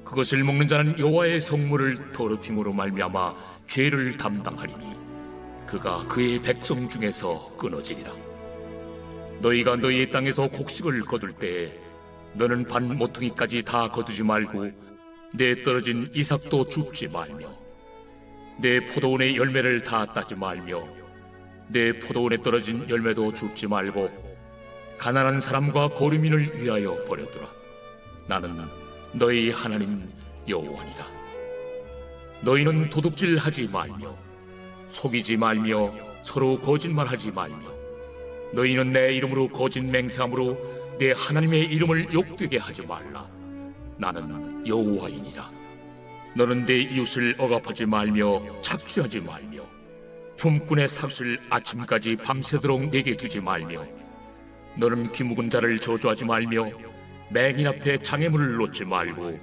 C: 그것을 먹는 자는 여호와의 성물을 더럽힘으로 말미암아 죄를 담당하리니 그가 그의 백성 중에서 끊어지리라. 너희가 너희의 땅에서 곡식을 거둘 때에 너는 반 모퉁이까지 다 거두지 말고 내 떨어진 이삭도 줍지 말며 내 포도원의 열매를 다 따지 말며 내 포도원에 떨어진 열매도 줍지 말고 가난한 사람과 거류민을 위하여 버려두라. 나는 너희 하나님 여호와니라. 너희는 도둑질하지 말며 속이지 말며 서로 거짓말하지 말며 너희는 내 이름으로 거짓 맹세함으로 내 하나님의 이름을 욕되게 하지 말라. 나는 여호와이니라. 너는 내 이웃을 억압하지 말며 착취하지 말며 품꾼의 삭을 아침까지 밤새도록 내게 두지 말며 너는 귀묵은 자를 저주하지 말며 맹인 앞에 장애물을 놓지 말고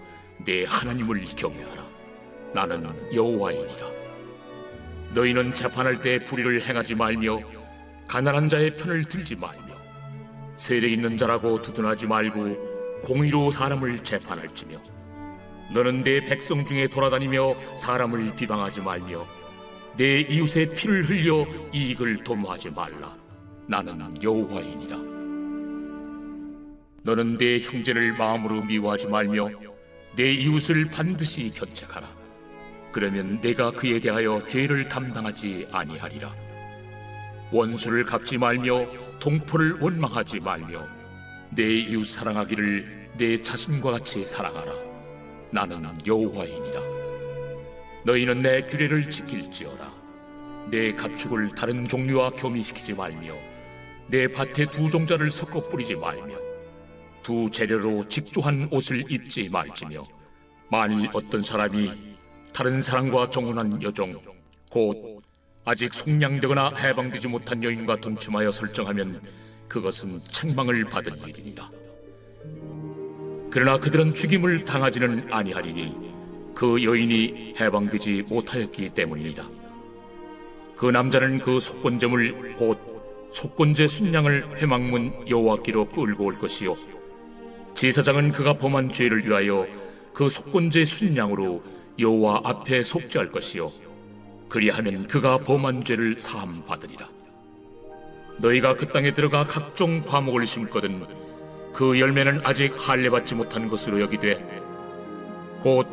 C: 내 하나님을 경외하라. 나는 여호와이니라. 너희는 재판할 때 불의를 행하지 말며 가난한 자의 편을 들지 말며 세력 있는 자라고 두둔하지 말고 공의로 사람을 재판할지며 너는 내 백성 중에 돌아다니며 사람을 비방하지 말며 내 이웃의 피를 흘려 이익을 도모하지 말라. 나는 여호와이니라. 너는 내 형제를 마음으로 미워하지 말며 내 이웃을 반드시 견책하라. 그러면 내가 그에 대하여 죄를 담당하지 아니하리라. 원수를 갚지 말며 동포를 원망하지 말며 내 이웃 사랑하기를 내 자신과 같이 사랑하라. 나는 여호와이니라. 너희는 내 규례를 지킬지어다. 내 가축을 다른 종류와 교미시키지 말며 내 밭에 두 종자를 섞어 뿌리지 말며 두 재료로 직조한 옷을 입지 말지며 만일 어떤 사람이 다른 사람과 정혼한 여종 곧 아직 속량되거나 해방되지 못한 여인과 동침하여 설정하면 그것은 책망을 받을 일이니라. 그러나 그들은 죽임을 당하지는 아니하리니 그 여인이 해방되지 못하였기 때문이니라. 그 남자는 그 속건제물 곧 속건제 순양을 회막문 여호와께로 끌고 올 것이요 제사장은 그가 범한 죄를 위하여 그 속건제 순양으로 여호와 앞에 속죄할 것이요 그리하면 그가 범한 죄를 사함 받으리라. 너희가 그 땅에 들어가 각종 과목을 심거든 그 열매는 아직 할례받지 못한 것으로 여기되 곧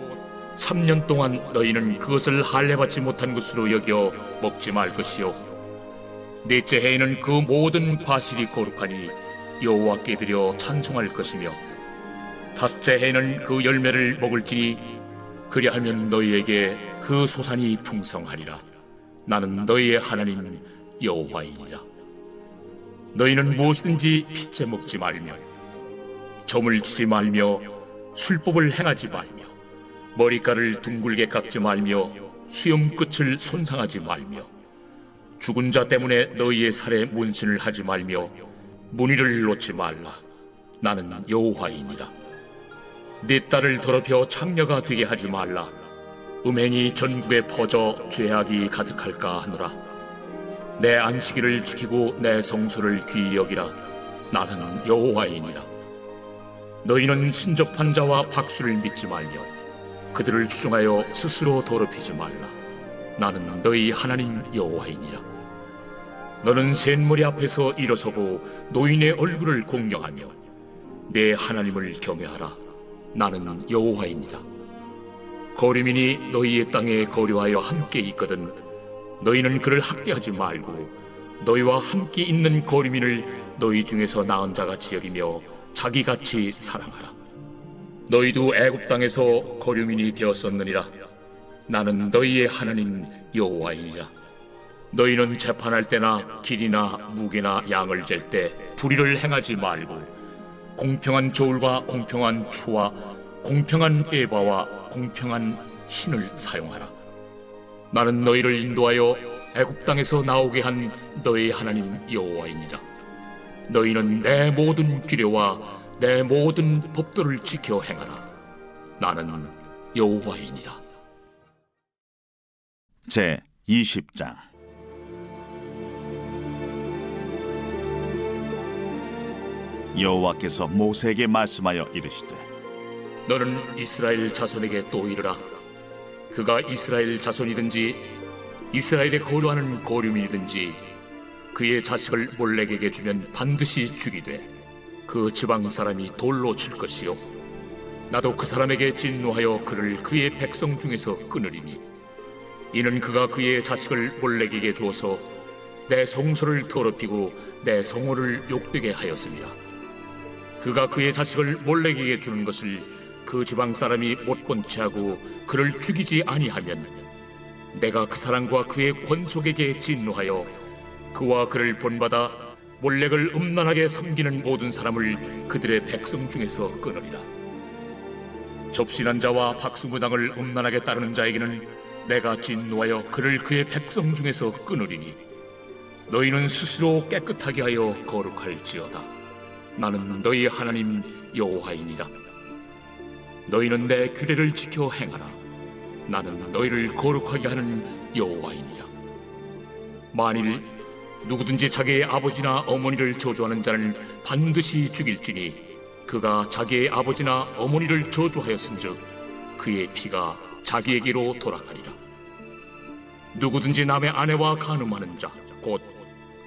C: 3년 동안 너희는 그것을 할례받지 못한 것으로 여겨 먹지 말 것이요 넷째 해에는 그 모든 과실이 거룩하니 여호와께 드려 찬송할 것이며 다섯째 해에는 그 열매를 먹을지니 그리하면 너희에게 그 소산이 풍성하리라. 나는 너희의 하나님 여호와이니라. 너희는 무엇이든지 핏째 먹지 말며 점을 치지 말며 술법을 행하지 말며 머리카락을 둥글게 깎지 말며 수염 끝을 손상하지 말며 죽은 자 때문에 너희의 살에 문신을 하지 말며 문의를 놓지 말라. 나는 여호와이니라. 네 딸을 더럽혀 창녀가 되게 하지 말라. 음행이 전국에 퍼져 죄악이 가득할까 하노라. 내 안식일을 지키고 내 성소를 귀히 여기라. 나는 여호와이니라. 너희는 신접한 자와 박수를 믿지 말며 그들을 추종하여 스스로 더럽히지 말라. 나는 너희 하나님 여호와이니라. 너는 셋머리 앞에서 일어서고 노인의 얼굴을 공경하며 내 하나님을 경외하라. 나는 여호와이니라. 거류민이 너희의 땅에 거류하여 함께 있거든 너희는 그를 학대하지 말고 너희와 함께 있는 거류민을 너희 중에서 나은 자같이 여기며 자기같이 사랑하라. 너희도 애굽 땅에서 거류민이 되었었느니라. 나는 너희의 하나님 여호와이니라. 너희는 재판할 때나 길이나 무게나 양을 잴 때 불의를 행하지 말고 공평한 저울과 공평한 추와 공평한 에바와 공평한 신을 사용하라. 나는 너희를 인도하여 애굽 땅에서 나오게 한 너희 하나님 여호와이니라. 너희는 내 모든 규례와 내 모든 법도를 지켜 행하라. 나는 여호와이니라.
A: 제 20장. 여호와께서 모세에게 말씀하여 이르시되
C: 너는 이스라엘 자손에게 또 이르라. 그가 이스라엘 자손이든지 이스라엘에 거류하는 거류민이든지 그의 자식을 몰렉에게 주면 반드시 죽이되 그 지방 사람이 돌로 칠 것이요 나도 그 사람에게 진노하여 그를 그의 백성 중에서 끊으리니 이는 그가 그의 자식을 몰렉에게 주어서 내 성소를 더럽히고 내 성호를 욕되게 하였습니다. 그가 그의 자식을 몰렉에게 주는 것을 그 지방 사람이 못 본 채하고 그를 죽이지 아니하면 내가 그 사람과 그의 권속에게 진노하여 그와 그를 본받아 몰렉을 음란하게 섬기는 모든 사람을 그들의 백성 중에서 끊으리라. 접신한 자와 박수무당을 음란하게 따르는 자에게는 내가 진노하여 그를 그의 백성 중에서 끊으리니 너희는 스스로 깨끗하게 하여 거룩할지어다. 나는 너희 하나님 여호와이니라. 너희는 내 규례를 지켜 행하라. 나는 너희를 거룩하게 하는 여호와이니라. 만일 누구든지 자기의 아버지나 어머니를 저주하는 자는 반드시 죽일지니 그가 자기의 아버지나 어머니를 저주하였은즉 그의 피가 자기에게로 돌아가리라. 누구든지 남의 아내와 간음하는 자 곧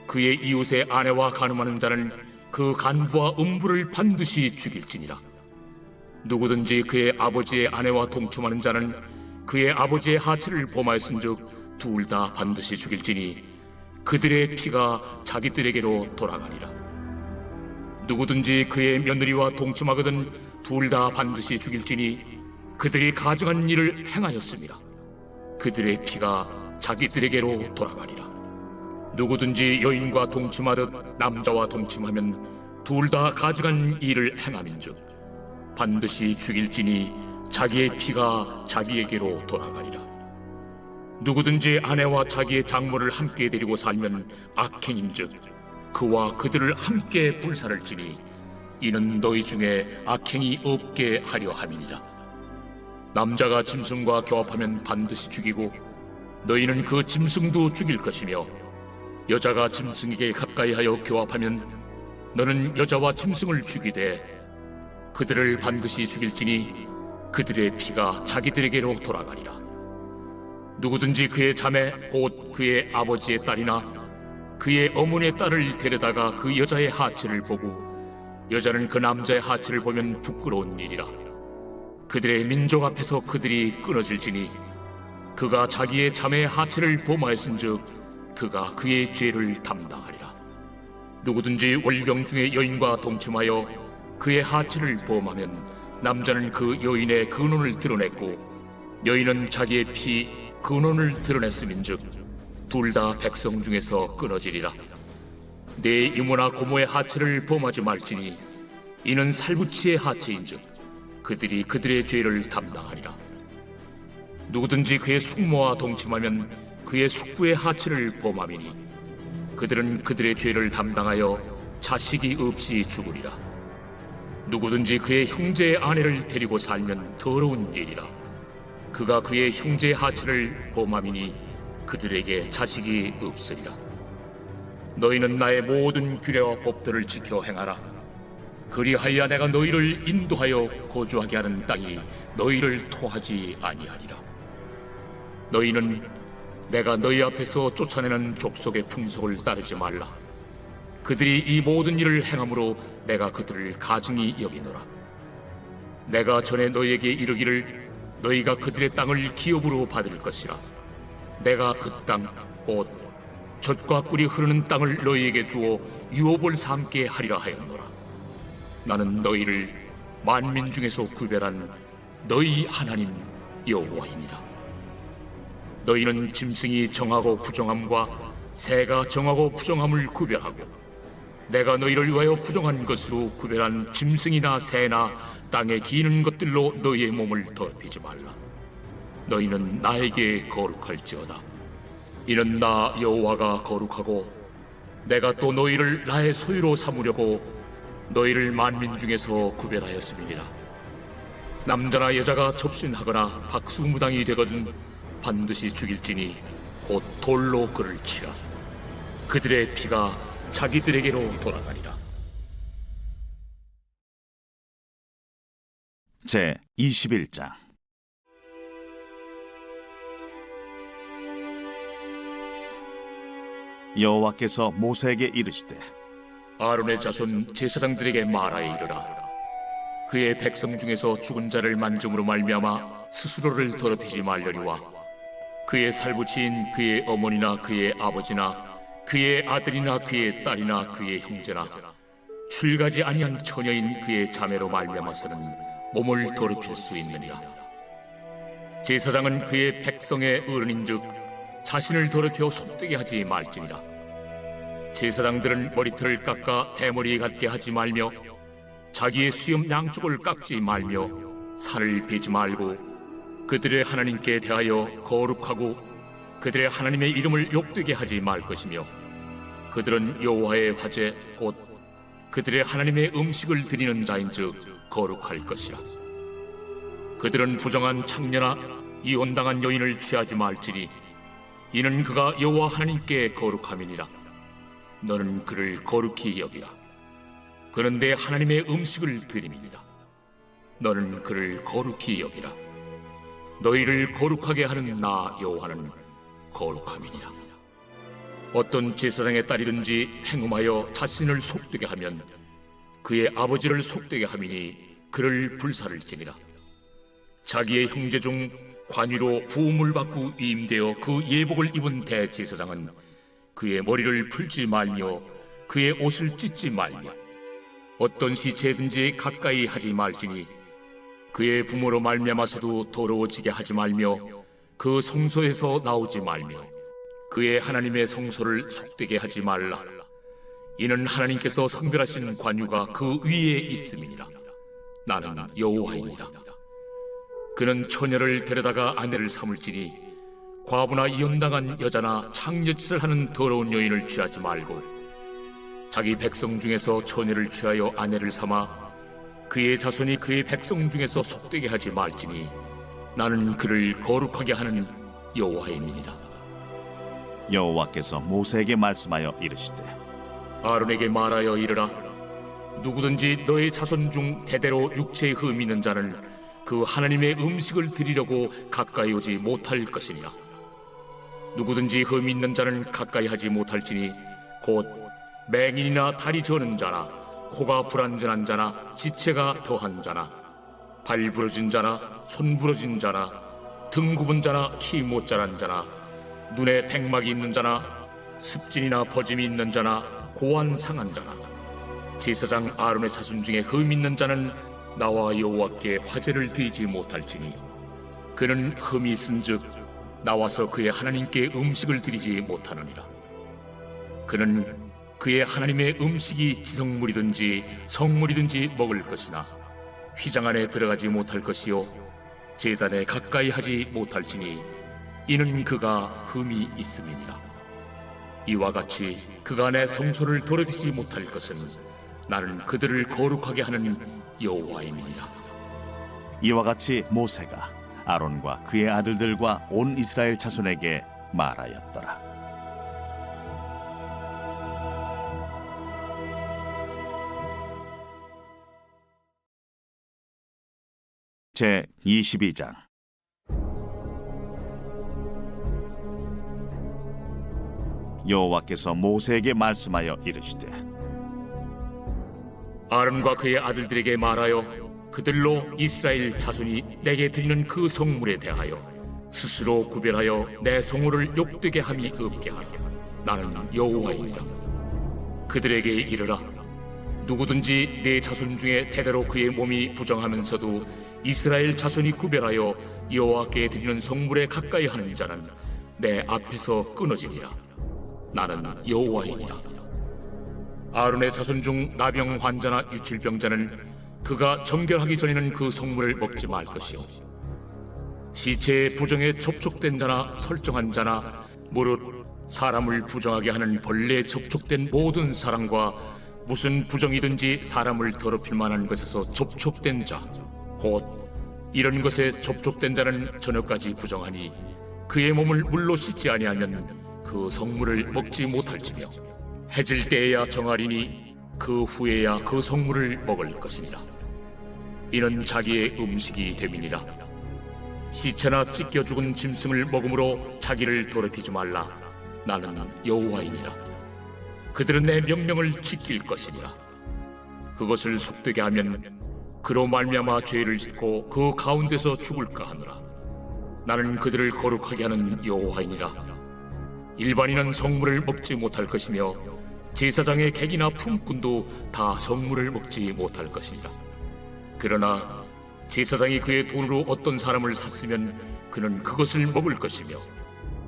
C: 그의 이웃의 아내와 간음하는 자는 그 간부와 음부를 반드시 죽일지니라. 누구든지 그의 아버지의 아내와 동침하는 자는 그의 아버지의 하체를 범하였은즉 둘 다 반드시 죽일지니 그들의 피가 자기들에게로 돌아가니라. 누구든지 그의 며느리와 동침하거든 둘 다 반드시 죽일지니 그들이 가증한 일을 행하였습니다. 그들의 피가 자기들에게로 돌아가니라. 누구든지 여인과 동침하듯 남자와 동침하면 둘 다 가증한 일을 행함인즉 반드시 죽일지니 자기의 피가 자기에게로 돌아가니라. 누구든지 아내와 자기의 장모를 함께 데리고 살면 악행인즉 그와 그들을 함께 불살을지니 이는 너희 중에 악행이 없게 하려 함이니라. 남자가 짐승과 교합하면 반드시 죽이고 너희는 그 짐승도 죽일 것이며 여자가 짐승에게 가까이하여 교합하면 너는 여자와 짐승을 죽이되 그들을 반드시 죽일지니 그들의 피가 자기들에게로 돌아가리라. 누구든지 그의 자매 곧 그의 아버지의 딸이나 그의 어머니의 딸을 데려다가 그 여자의 하체를 보고 여자는 그 남자의 하체를 보면 부끄러운 일이라. 그들의 민족 앞에서 그들이 끊어질지니 그가 자기의 자매의 하체를 범하였은즉 그가 그의 죄를 담당하리라. 누구든지 월경 중에 여인과 동침하여 그의 하체를 범하면 남자는 그 여인의 근원을 드러냈고 여인은 자기의 피 근원을 드러냈음인즉 둘 다 백성 중에서 끊어지리라. 내 이모나 고모의 하체를 범하지 말지니 이는 살부치의 하체인즉 그들이 그들의 죄를 담당하리라. 누구든지 그의 숙모와 동침하면 그의 숙부의 하체를 범함이니 그들은 그들의 죄를 담당하여 자식이 없이 죽으리라. 누구든지 그의 형제의 아내를 데리고 살면 더러운 일이라. 그가 그의 형제의 하체를 범함이니 그들에게 자식이 없으리라. 너희는 나의 모든 규례와 법들을 지켜 행하라. 그리하여 내가 너희를 인도하여 거주하게 하는 땅이 너희를 토하지 아니하리라. 너희는 내가 너희 앞에서 쫓아내는 족속의 풍속을 따르지 말라. 그들이 이 모든 일을 행함으로 내가 그들을 가증히 여기노라. 내가 전에 너희에게 이르기를 너희가 그들의 땅을 기업으로 받을 것이라. 내가 그 땅 곧 젖과 꿀이 흐르는 땅을 너희에게 주어 유업을 삼게 하리라 하였노라. 나는 너희를 만민 중에서 구별한 너희 하나님 여호와이니라. 너희는 짐승이 정하고 부정함과 새가 정하고 부정함을 구별하고 내가 너희를 위하여 부정한 것으로 구별한 짐승이나 새나 땅에 기는 것들로 너희의 몸을 더럽히지 말라. 너희는 나에게 거룩할지어다. 이는 나 여호와가 거룩하고 내가 또 너희를 나의 소유로 삼으려고 너희를 만민 중에서 구별하였음이니라. 남자나 여자가 접신하거나 박수무당이 되거든 반드시 죽일지니 곧 돌로 그를 치라. 그들의 피가 자기들에게로 돌아가리라.
A: 제 21장. 여호와께서 모세에게 이르시되
C: 아론의 자손 제사장들에게 말하여 이르라. 그의 백성 중에서 죽은 자를 만짐으로 말미암아 스스로를 더럽히지 말려니와 그의 살부치인 그의 어머니나 그의 아버지나 그의 아들이나 그의 딸이나 그의 형제나 출가지 아니한 처녀인 그의 자매로 말미암아서는 몸을 더럽힐 수 있느니라. 제사장은 그의 백성의 어른인즉 자신을 더럽혀 속되게 하지 말지니라. 제사장들은 머리털을 깎아 대머리 같게 하지 말며 자기의 수염 양쪽을 깎지 말며 살을 베지 말고 그들의 하나님께 대하여 거룩하고 그들의 하나님의 이름을 욕되게 하지 말 것이며 그들은 여호와의 화제 곧 그들의 하나님의 음식을 드리는 자인즉 거룩할 것이라. 그들은 부정한 창녀나 이혼당한 여인을 취하지 말지니 이는 그가 여호와 하나님께 거룩함이니라. 너는 그를 거룩히 여기라. 그는 내 하나님의 음식을 드림이니라. 너는 그를 거룩히 여기라. 너희를 거룩하게 하는 나 여호와는 거룩함이니라. 어떤 제사장의 딸이든지 행음하여 자신을 속되게 하면 그의 아버지를 속되게 함이니 그를 불살을지니라. 자기의 형제 중 관위로 부음을 받고 위임되어 그 예복을 입은 대제사장은 그의 머리를 풀지 말며 그의 옷을 찢지 말며 어떤 시체든지 가까이 하지 말지니 그의 부모로 말미암아서도 더러워지게 하지 말며 그 성소에서 나오지 말며 그의 하나님의 성소를 속되게 하지 말라. 이는 하나님께서 성별하신 관유가 그 위에 있음이니라. 나는 여호와이니라. 그는 처녀를 데려다가 아내를 삼을지니 과부나 이혼당한 여자나 창녀짓을 하는 더러운 여인을 취하지 말고 자기 백성 중에서 처녀를 취하여 아내를 삼아 그의 자손이 그의 백성 중에서 속되게 하지 말지니 나는 그를 거룩하게 하는 여호와임이니라.
A: 여호와께서 모세에게 말씀하여 이르시되
C: 아론에게 말하여 이르라. 누구든지 너의 자손 중 대대로 육체에 흠이 있는 자는 그 하나님의 음식을 드리려고 가까이 오지 못할 것이니라. 누구든지 흠이 있는 자는 가까이 하지 못할지니 곧 맹인이나 다리 저는 자나 코가 불완전한 자나 지체가 더한 자나 발 부러진 자나 손 부러진 자나 등 굽은 자나 키 못 자란 자나 눈에 백막이 있는 자나 습진이나 버짐이 있는 자나 고안 상한 자나 제사장 아론의 자손 중에 흠 있는 자는 나와 여호와께 화제를 드리지 못할지니 그는 흠이 있은즉 나와서 그의 하나님께 음식을 드리지 못하느니라. 그는 그의 하나님의 음식이 지성물이든지 성물이든지 먹을 것이나 휘장 안에 들어가지 못할 것이요 제단에 가까이 하지 못할지니 이는 그가 흠이 있음이니라. 이와 같이 그간의 성소를 더럽히지 못할 것은 나는 그들을 거룩하게 하는 여호와임이니라.
A: 이와 같이 모세가 아론과 그의 아들들과 온 이스라엘 자손에게 말하였더라. 제 22장. 여호와께서 모세에게 말씀하여 이르시되
C: 아론과 그의 아들들에게 말하여 그들로 이스라엘 자손이 내게 드리는 그 성물에 대하여 스스로 구별하여 내 성물을 욕되게 함이 없게 하라. 나는 여호와이니라. 그들에게 이르라. 누구든지 내 자손 중에 대대로 그의 몸이 부정하면서도 이스라엘 자손이 구별하여 여호와께 드리는 성물에 가까이 하는 자는 내 앞에서 끊어지니라. 나는 여호와이니라. 아론의 자손 중 나병 환자나 유출병자는 그가 정결하기 전에는 그 성물을 먹지 말 것이요 시체의 부정에 접촉된 자나 설정한 자나 무릇 사람을 부정하게 하는 벌레에 접촉된 모든 사람과 무슨 부정이든지 사람을 더럽힐 만한 것에서 접촉된 자 곧 이런 것에 접촉된 자는 저녁까지 부정하니 그의 몸을 물로 씻지 아니하면 그 성물을 먹지 못할지며 해질 때에야 정하리니 그 후에야 그 성물을 먹을 것이니라. 이는 자기의 음식이 됨이니라. 시체나 찢겨 죽은 짐승을 먹음으로 자기를 더럽히지 말라. 나는 여호와이니라. 그들은 내 명령을 지킬 것이니라. 그것을 속되게 하면 그로 말미암아 죄를 짓고 그 가운데서 죽을까 하노라. 나는 그들을 거룩하게 하는 여호와이니라. 일반인은 성물을 먹지 못할 것이며 제사장의 객이나 품꾼도 다 성물을 먹지 못할 것이니라. 그러나 제사장이 그의 돈으로 어떤 사람을 샀으면 그는 그것을 먹을 것이며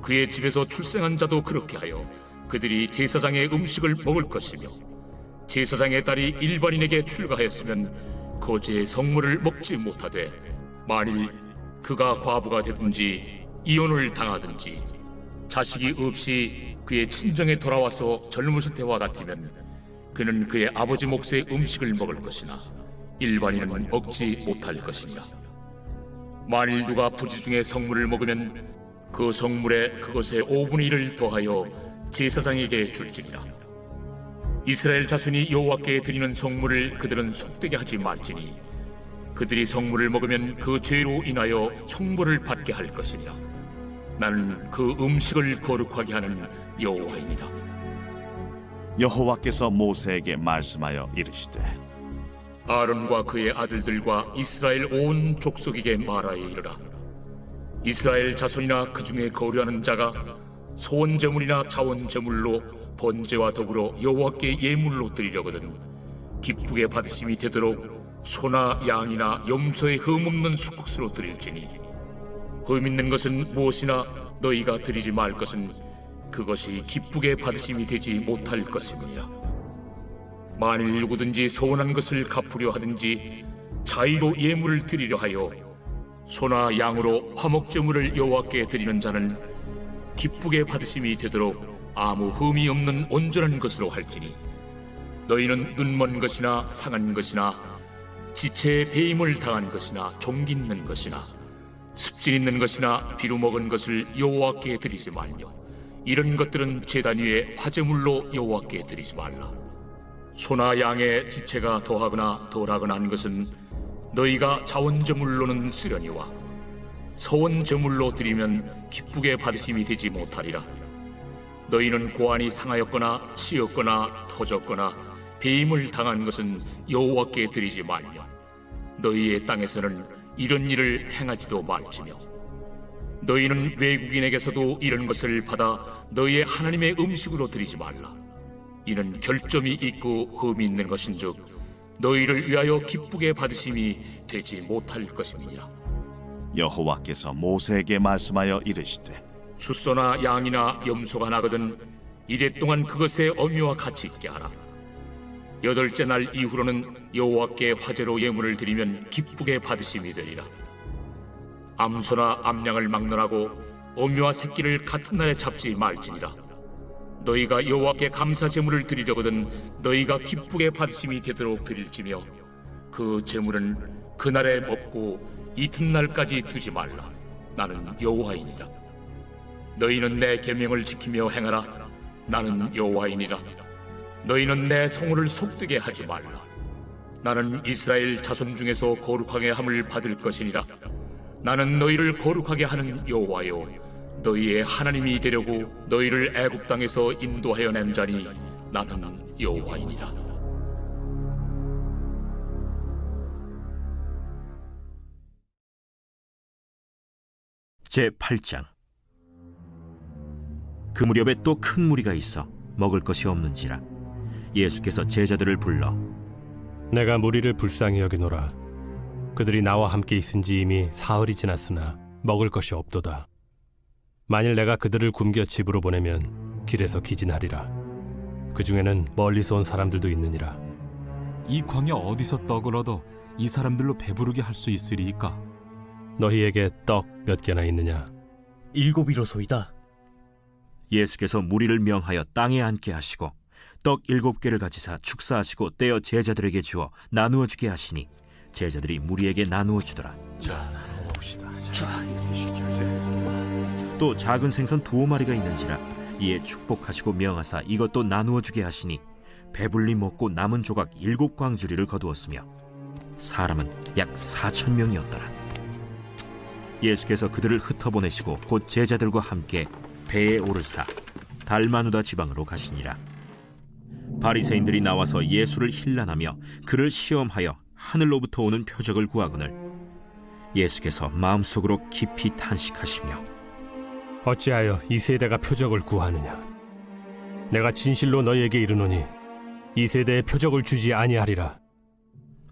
C: 그의 집에서 출생한 자도 그렇게 하여 그들이 제사장의 음식을 먹을 것이며 제사장의 딸이 일반인에게 출가하였으면 거제의 성물을 먹지 못하되 만일 그가 과부가 되든지 이혼을 당하든지 자식이 없이 그의 친정에 돌아와서 젊었을 때와 같으면 그는 그의 아버지 몫의 음식을 먹을 것이나 일반인은 먹지 못할 것이니라. 만일 누가 부지 중에 성물을 먹으면 그 성물에 그것의 5분의 1을 더하여 제사장에게 줄지니라. 이스라엘 자손이 여호와께 드리는 성물을 그들은 속되게 하지 말지니 그들이 성물을 먹으면 그 죄로 인하여 형벌을 받게 할 것이니라. 나는 그 음식을 거룩하게 하는 여호와이니라.
A: 여호와께서 모세에게 말씀하여 이르시되
C: 아론과 그의 아들들과 이스라엘 온 족속에게 말하여 이르라. 이스라엘 자손이나 그 중에 거류하는 자가 소원 제물이나 자원 제물로 번제와 더불어 여호와께 예물로 드리려거든 기쁘게 받으심이 되도록 소나 양이나 염소의 흠 없는 수국수로 드릴지니 흠 있는 것은 무엇이나 너희가 드리지 말 것은 그것이 기쁘게 받으심이 되지 못할 것입니다. 만일 누구든지 소원한 것을 갚으려 하든지 자의로 예물을 드리려 하여 소나 양으로 화목제물을 여호와께 드리는 자는 기쁘게 받으심이 되도록 아무 흠이 없는 온전한 것으로 할지니 너희는 눈먼 것이나 상한 것이나 지체에 배임을 당한 것이나 종기 있는 것이나 습진 있는 것이나 비루 먹은 것을 여호와께 드리지 말며 이런 것들은 제단 위에 화제물로 여호와께 드리지 말라. 소나 양의 지체가 더하거나 덜하거나 한 것은 너희가 자원제물로는 쓰려니와 서원제물로 드리면 기쁘게 받으심이 되지 못하리라. 너희는 고안이 상하였거나 치였거나 터졌거나 배임을 당한 것은 여호와께 드리지 말며 너희의 땅에서는 이런 일을 행하지도 말지며 너희는 외국인에게서도 이런 것을 받아 너희의 하나님의 음식으로 드리지 말라. 이는 결점이 있고 흠이 있는 것인즉 너희를 위하여 기쁘게 받으심이 되지 못할 것입니다.
A: 여호와께서 모세에게 말씀하여 이르시되
C: 숫소나 양이나 염소가 나거든 이래 동안 그것의 어미와 같이 있게 하라. 8째 날 이후로는 여호와께 화제로 예물을 드리면 기쁘게 받으심이 되리라. 암소나 암양을 막론하고 어미와 새끼를 같은 날에 잡지 말지니라. 너희가 여호와께 감사 제물을 드리려거든 너희가 기쁘게 받으심이 되도록 드릴지며 그 제물은 그날에 먹고 이튿날까지 두지 말라. 나는 여호와이니라. 너희는 내 계명을 지키며 행하라. 나는 여호와이니라. 너희는 내 성호를 속되게 하지 말라. 나는 이스라엘 자손 중에서 거룩하게 함을 받을 것이니라. 나는 너희를 거룩하게 하는 여호와요 너희의 하나님이 되려고 너희를 애굽 땅에서 인도하여 낸 자니 나는 여호와이니라.
E: 제8장. 그 무렵에 또 큰 무리가 있어 먹을 것이 없는지라 예수께서 제자들을 불러
F: 내가 무리를 불쌍히 여기노라. 그들이 나와 함께 있은지 이미 사흘이 지났으나 먹을 것이 없도다. 만일 내가 그들을 굶겨 집으로 보내면 길에서 기진하리라. 그 중에는 멀리서 온 사람들도 있느니라.
G: 이 광야 어디서 떡을 얻어 이 사람들로 배부르게 할 수 있으리이까?
F: 너희에게 떡 몇 개나 있느냐?
H: 7이로소이다.
E: 예수께서 무리를 명하여 땅에 앉게 하시고 떡 7개를 가지사 축사하시고 떼어 제자들에게 주어 나누어 주게 하시니 제자들이 무리에게 나누어 주더라. 또 작은 생선 2마리가 있는지라 이에 축복하시고 명하사 이것도 나누어 주게 하시니 배불리 먹고 남은 조각 7광주리를 거두었으며 사람은 약 4,000명이었더라. 예수께서 그들을 흩어보내시고 곧 제자들과 함께 배에 오르사 달마누다 지방으로 가시니라. 바리새인들이 나와서 예수를 힐난하며 그를 시험하여 하늘로부터 오는 표적을 구하거늘 예수께서 마음속으로 깊이 탄식하시며
F: 어찌하여 이 세대가 표적을 구하느냐? 내가 진실로 너희에게 이르노니 이 세대에 표적을 주지 아니하리라.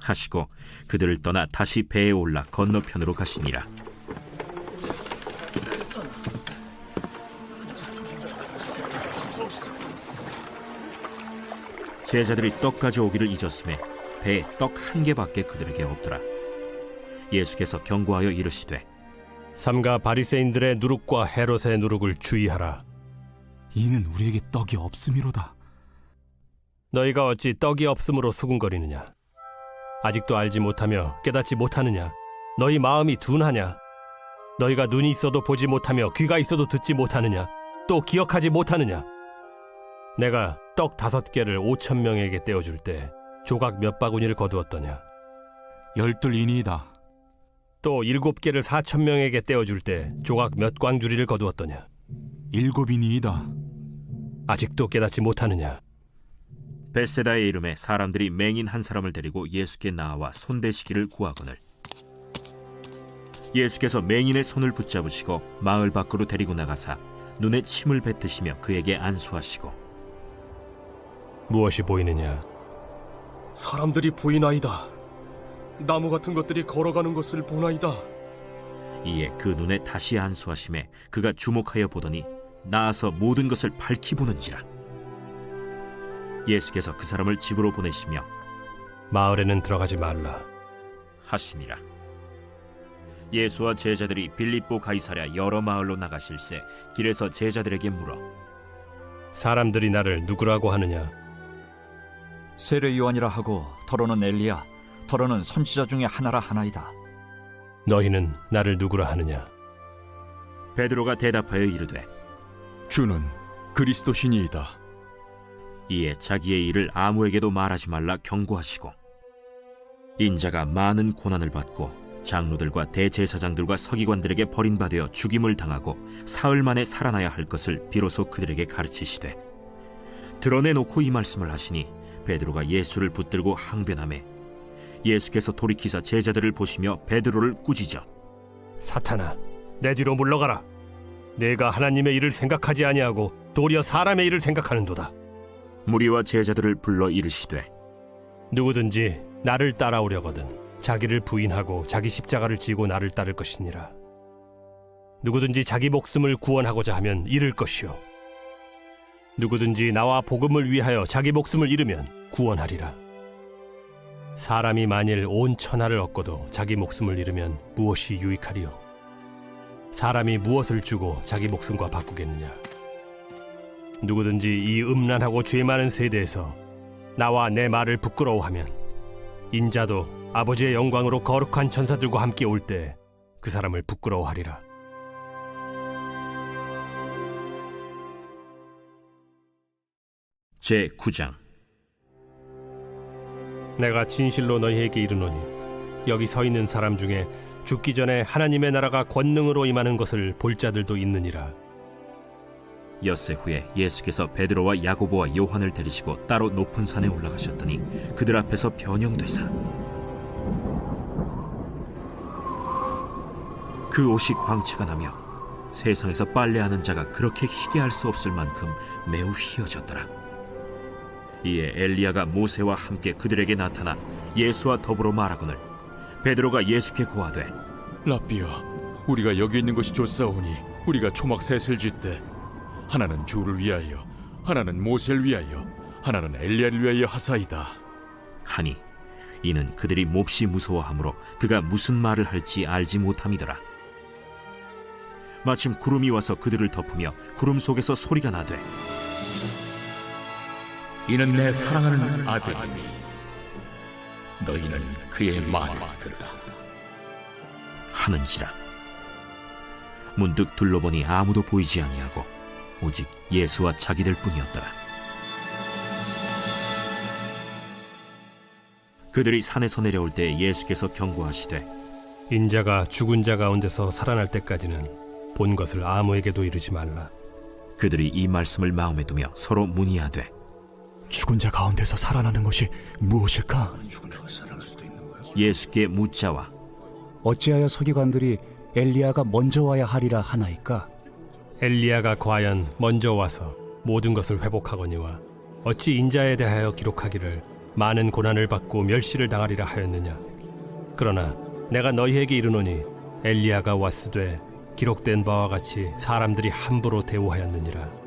E: 하시고 그들을 떠나 다시 배에 올라 건너편으로 가시니라. 제자들이 떡 가져오기를 잊었음에 배에 떡 1개밖에 그들에게 없더라. 예수께서 경고하여 이르시되
F: 삼가 바리새인들의 누룩과 헤롯의 누룩을 주의하라.
G: 이는 우리에게 떡이 없음이로다.
F: 너희가 어찌 떡이 없음으로 수군거리느냐? 아직도 알지 못하며 깨닫지 못하느냐? 너희 마음이 둔하냐? 너희가 눈이 있어도 보지 못하며 귀가 있어도 듣지 못하느냐? 또 기억하지 못하느냐? 내가 떡 5개를 5,000명에게 떼어줄 때 조각 몇 바구니를 거두었더냐?
G: 12이니이다.
F: 또 7개를 4,000명에게 떼어줄 때 조각 몇 광주리를 거두었더냐?
G: 7이니이다.
F: 아직도 깨닫지 못하느냐?
E: 벳세다의 이름에 사람들이 맹인 한 사람을 데리고 예수께 나와 손대시기를 구하거늘 예수께서 맹인의 손을 붙잡으시고 마을 밖으로 데리고 나가사 눈에 침을 뱉으시며 그에게 안수하시고
F: 무엇이 보이느냐?
I: 사람들이 보이나이다. 나무 같은 것들이 걸어가는 것을 보나이다.
E: 이에 그 눈에 다시 안수하심에 그가 주목하여 보더니 나아서 모든 것을 밝히 보는지라. 예수께서 그 사람을 집으로 보내시며
F: 마을에는 들어가지 말라
E: 하시니라. 예수와 제자들이 빌립보 가이사랴 여러 마을로 나가실새 길에서 제자들에게 물어
F: 사람들이 나를 누구라고 하느냐?
J: 세례 요한이라 하고 더러는 엘리야, 더러는 선지자 중에 하나라 하나이다.
F: 너희는 나를 누구라 하느냐?
E: 베드로가 대답하여 이르되
D: 주는 그리스도시니이다.
E: 이에 자기의 일을 아무에게도 말하지 말라 경고하시고 인자가 많은 고난을 받고 장로들과 대제사장들과 서기관들에게 버림받아 죽임을 당하고 사흘 만에 살아나야 할 것을 비로소 그들에게 가르치시되 드러내놓고 이 말씀을 하시니 베드로가 예수를 붙들고 항변하매 예수께서 돌이키사 제자들을 보시며 베드로를 꾸짖어
F: 사탄아, 내 뒤로 물러가라. 내가 하나님의 일을 생각하지 아니하고 도리어 사람의 일을 생각하는도다.
E: 무리와 제자들을 불러 이르시되
F: 누구든지 나를 따라오려거든 자기를 부인하고 자기 십자가를 지고 나를 따를 것이니라. 누구든지 자기 목숨을 구원하고자 하면 잃을 것이요 누구든지 나와 복음을 위하여 자기 목숨을 잃으면 구원하리라. 사람이 만일 온 천하를 얻고도 자기 목숨을 잃으면 무엇이 유익하리요? 사람이 무엇을 주고 자기 목숨과 바꾸겠느냐? 누구든지 이 음란하고 죄 많은 세대에서 나와 내 말을 부끄러워하면 인자도 아버지의 영광으로 거룩한 천사들과 함께 올 때 그 사람을 부끄러워하리라.
E: 제9장
F: 내가 진실로 너희에게 이르노니 여기 서 있는 사람 중에 죽기 전에 하나님의 나라가 권능으로 임하는 것을 볼 자들도 있느니라.
E: 엿새 후에 예수께서 베드로와 야고보와 요한을 데리시고 따로 높은 산에 올라가셨더니 그들 앞에서 변형되사 그 옷이 광채가 나며 세상에서 빨래하는 자가 그렇게 희게 할 수 없을 만큼 매우 희어졌더라. 이에 엘리야가 모세와 함께 그들에게 나타나 예수와 더불어 말하거늘 베드로가 예수께 고하되
D: 라삐여, 우리가 여기 있는 것이 좋사오니 우리가 초막 셋을 짓되 하나는 주를 위하여, 하나는 모세를 위하여, 하나는 엘리야를 위하여 하사이다
E: 하니 이는 그들이 몹시 무서워하므로 그가 무슨 말을 할지 알지 못함이더라. 마침 구름이 와서 그들을 덮으며 구름 속에서 소리가 나되
C: 이는 내 사랑하는 아들이니 너희는 그의 말을 들으라
E: 하는지라. 문득 둘러보니 아무도 보이지 아니하고 오직 예수와 자기들 뿐이었더라. 그들이 산에서 내려올 때 예수께서 경고하시되
F: 인자가 죽은 자 가운데서 살아날 때까지는 본 것을 아무에게도 이르지 말라.
E: 그들이 이 말씀을 마음에 두며 서로 문의하되
J: 죽은 자 가운데서 살아나는 것이 무엇일까?
E: 예수께 묻자와
H: 어찌하여 서기관들이 엘리야가 먼저 와야 하리라 하나이까?
F: 엘리야가 과연 먼저 와서 모든 것을 회복하거니와 어찌 인자에 대하여 기록하기를 많은 고난을 받고 멸시를 당하리라 하였느냐? 그러나 내가 너희에게 이르노니 엘리야가 왔으되 기록된 바와 같이 사람들이 함부로 대우하였느니라.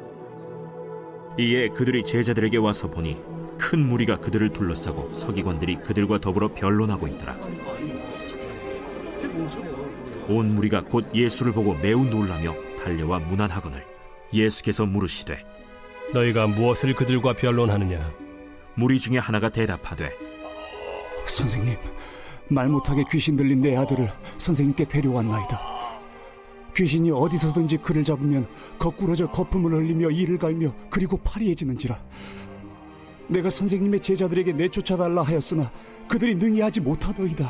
E: 이에 그들이 제자들에게 와서 보니 큰 무리가 그들을 둘러싸고 서기관들이 그들과 더불어 변론하고 있더라. 온 무리가 곧 예수를 보고 매우 놀라며 달려와 문안하거늘 예수께서 물으시되
F: 너희가 무엇을 그들과 변론하느냐?
E: 무리 중에 하나가 대답하되
H: 선생님, 말 못하게 귀신 들린 내 아들을 선생님께 데려왔나이다. 귀신이 어디서든지 그를 잡으면 거꾸러져 거품을 흘리며 이를 갈며 그리고 파리해지는지라. 내가 선생님의 제자들에게 내쫓아달라 하였으나 그들이 능히 하지 못하더이다.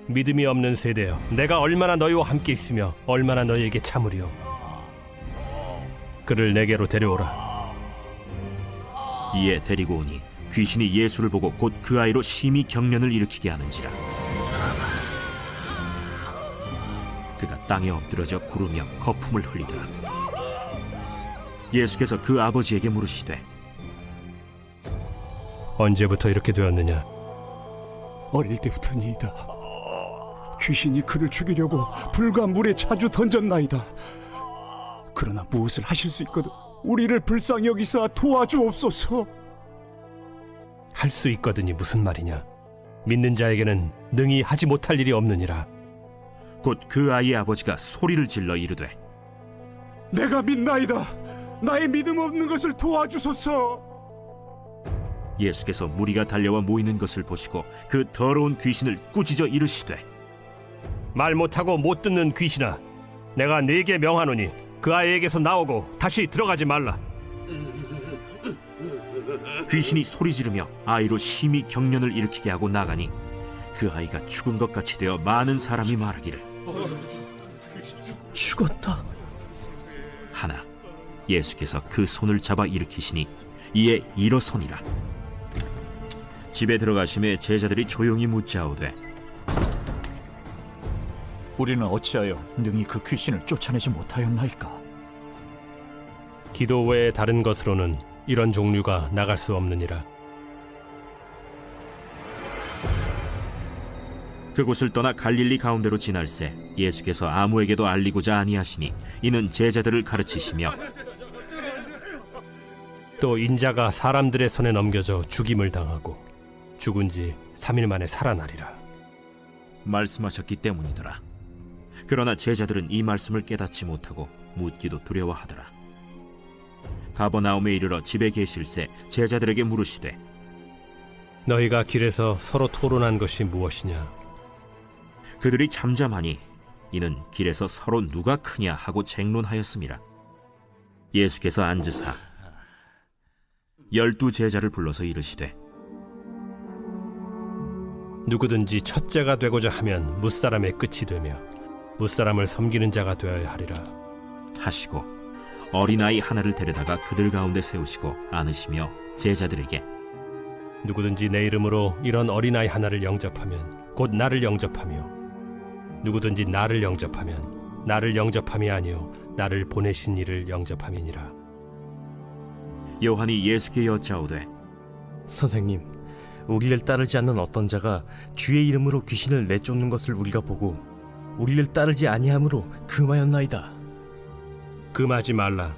F: 믿음이 없는 세대여, 내가 얼마나 너희와 함께 있으며 얼마나 너희에게 참으리요. 그를 내게로 데려오라.
E: 이에 데리고 오니 귀신이 예수를 보고 곧 그 아이로 심히 경련을 일으키게 하는지라. 그가 땅에 엎드러져 구르며 거품을 흘리더라. 예수께서 그 아버지에게 물으시되
F: 언제부터 이렇게 되었느냐?
H: 어릴 때부터니이다. 귀신이 그를 죽이려고 불과 물에 자주 던졌나이다. 그러나 무엇을 하실 수 있거든 우리를 불쌍히 여기사 도와주옵소서.
F: 할 수 있거든이 무슨 말이냐? 믿는 자에게는 능히 하지 못할 일이 없느니라.
E: 곧 그 아이의 아버지가 소리를 질러 이르되
H: 내가 믿나이다. 나의 믿음 없는 것을 도와주소서.
E: 예수께서 무리가 달려와 모이는 것을 보시고 그 더러운 귀신을 꾸짖어 이르시되
F: 말 못하고 못 듣는 귀신아, 내가 네게 명하노니 그 아이에게서 나오고 다시 들어가지 말라.
E: 귀신이 소리 지르며 아이로 심히 경련을 일으키게 하고 나가니 그 아이가 죽은 것 같이 되어 많은 사람이 말하기를
I: 죽었다.
E: 하나 예수께서 그 손을 잡아 일으키시니 이에 일어서니라. 집에 들어가심에 제자들이 조용히 묻자오되
J: 우리는 어찌하여 능히 그 귀신을 쫓아내지 못하였나이까?
F: 기도 외에 다른 것으로는 이런 종류가 나갈 수 없느니라.
E: 그곳을 떠나 갈릴리 가운데로 지날새 예수께서 아무에게도 알리고자 아니하시니 이는 제자들을 가르치시며
F: 또 인자가 사람들의 손에 넘겨져 죽임을 당하고 죽은 지 3일 만에 살아나리라.
E: 말씀하셨기 때문이더라. 그러나 제자들은 이 말씀을 깨닫지 못하고 묻기도 두려워하더라. 가버나움에 이르러 집에 계실새 제자들에게 물으시되
F: 너희가 길에서 서로 토론한 것이 무엇이냐?
E: 그들이 잠잠하니 이는 길에서 서로 누가 크냐 하고 쟁론하였음이라. 예수께서 앉으사 12 제자를 불러서 이르시되
F: 누구든지 첫째가 되고자 하면 무사람의 끝이 되며 무사람을 섬기는 자가 되어야 하리라
E: 하시고 어린아이 하나를 데려다가 그들 가운데 세우시고 안으시며 제자들에게
F: 누구든지 내 이름으로 이런 어린아이 하나를 영접하면 곧 나를 영접하며 누구든지 나를 영접하면 나를 영접함이 아니요 나를 보내신 이를 영접함이니라.
E: 요한이 예수께 여짜오되
K: 선생님, 우리를 따르지 않는 어떤 자가 주의 이름으로 귀신을 내쫓는 것을 우리가 보고 우리를 따르지 아니함으로 금하였나이다.
F: 금하지 말라.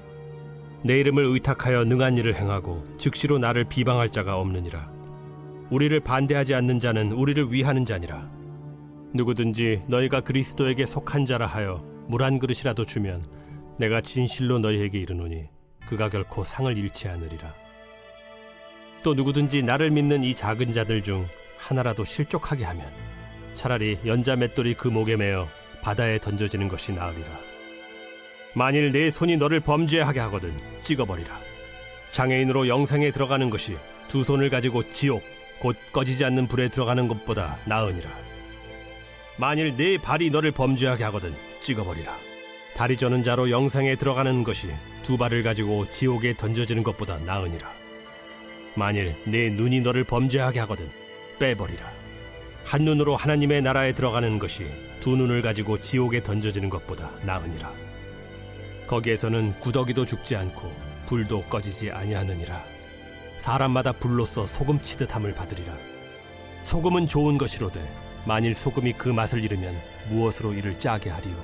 F: 내 이름을 의탁하여 능한 일을 행하고 즉시로 나를 비방할 자가 없느니라. 우리를 반대하지 않는 자는 우리를 위하는 자니라. 누구든지 너희가 그리스도에게 속한 자라 하여 물 한 그릇이라도 주면 내가 진실로 너희에게 이르노니 그가 결코 상을 잃지 않으리라. 또 누구든지 나를 믿는 이 작은 자들 중 하나라도 실족하게 하면 차라리 연자 맷돌이 그 목에 매어 바다에 던져지는 것이 나으리라. 만일 내 손이 너를 범죄하게 하거든 찍어버리라. 장애인으로 영생에 들어가는 것이 두 손을 가지고 지옥 곧 꺼지지 않는 불에 들어가는 것보다 나으니라. 만일 내 발이 너를 범죄하게 하거든 찍어버리라. 다리 저는 자로 영생에 들어가는 것이 두 발을 가지고 지옥에 던져지는 것보다 나으니라. 만일 내 눈이 너를 범죄하게 하거든 빼버리라. 한 눈으로 하나님의 나라에 들어가는 것이 두 눈을 가지고 지옥에 던져지는 것보다 나으니라. 거기에서는 구더기도 죽지 않고 불도 꺼지지 아니하느니라. 사람마다 불로써 소금 치듯함을 받으리라. 소금은 좋은 것이로되 만일 소금이 그 맛을 잃으면 무엇으로 이를 짜게 하리요?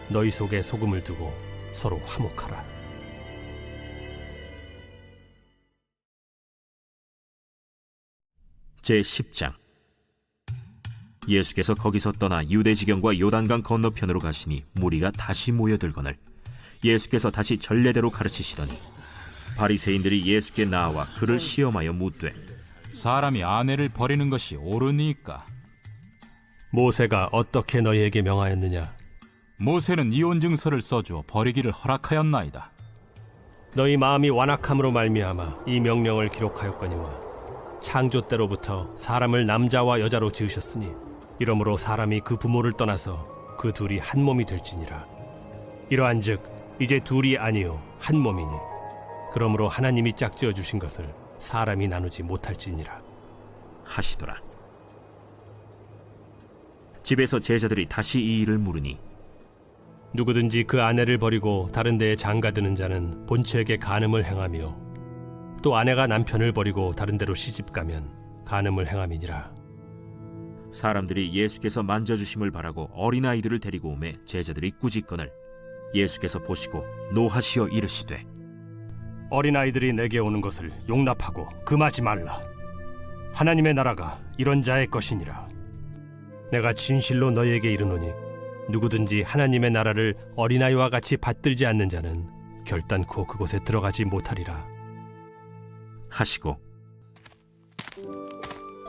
F: 너희 속에 소금을 두고 서로 화목하라.
E: 제10장 예수께서 거기서 떠나 유대지경과 요단강 건너편으로 가시니 무리가 다시 모여들거늘 예수께서 다시 전례대로 가르치시더니 바리새인들이 예수께 나와 그를 시험하여 묻되
G: 사람이 아내를 버리는 것이 옳으니까?
F: 모세가 어떻게 너희에게 명하였느냐?
G: 모세는 이혼 증서를 써주어 버리기를 허락하였나이다.
F: 너희 마음이 완악함으로 말미암아 이 명령을 기록하였거니와 창조 때로부터 사람을 남자와 여자로 지으셨으니 이러므로 사람이 그 부모를 떠나서 그 둘이 한 몸이 될지니라. 이러한즉 이제 둘이 아니요 한 몸이니 그러므로 하나님이 짝지어 주신 것을 사람이 나누지 못할지니라
E: 하시더라. 집에서 제자들이 다시 이 일을 물으니
F: 누구든지 그 아내를 버리고 다른 데에 장가드는 자는 본처에게 간음을 행하며 또 아내가 남편을 버리고 다른 데로 시집가면 간음을 행함이니라.
E: 사람들이 예수께서 만져주심을 바라고 어린아이들을 데리고 오매 제자들이 꾸짖거늘 예수께서 보시고 노하시어 이르시되
F: 어린아이들이 내게 오는 것을 용납하고 금하지 말라. 하나님의 나라가 이런 자의 것이니라. 내가 진실로 너희에게 이르노니 누구든지 하나님의 나라를 어린아이와 같이 받들지 않는 자는 결단코 그곳에 들어가지 못하리라
E: 하시고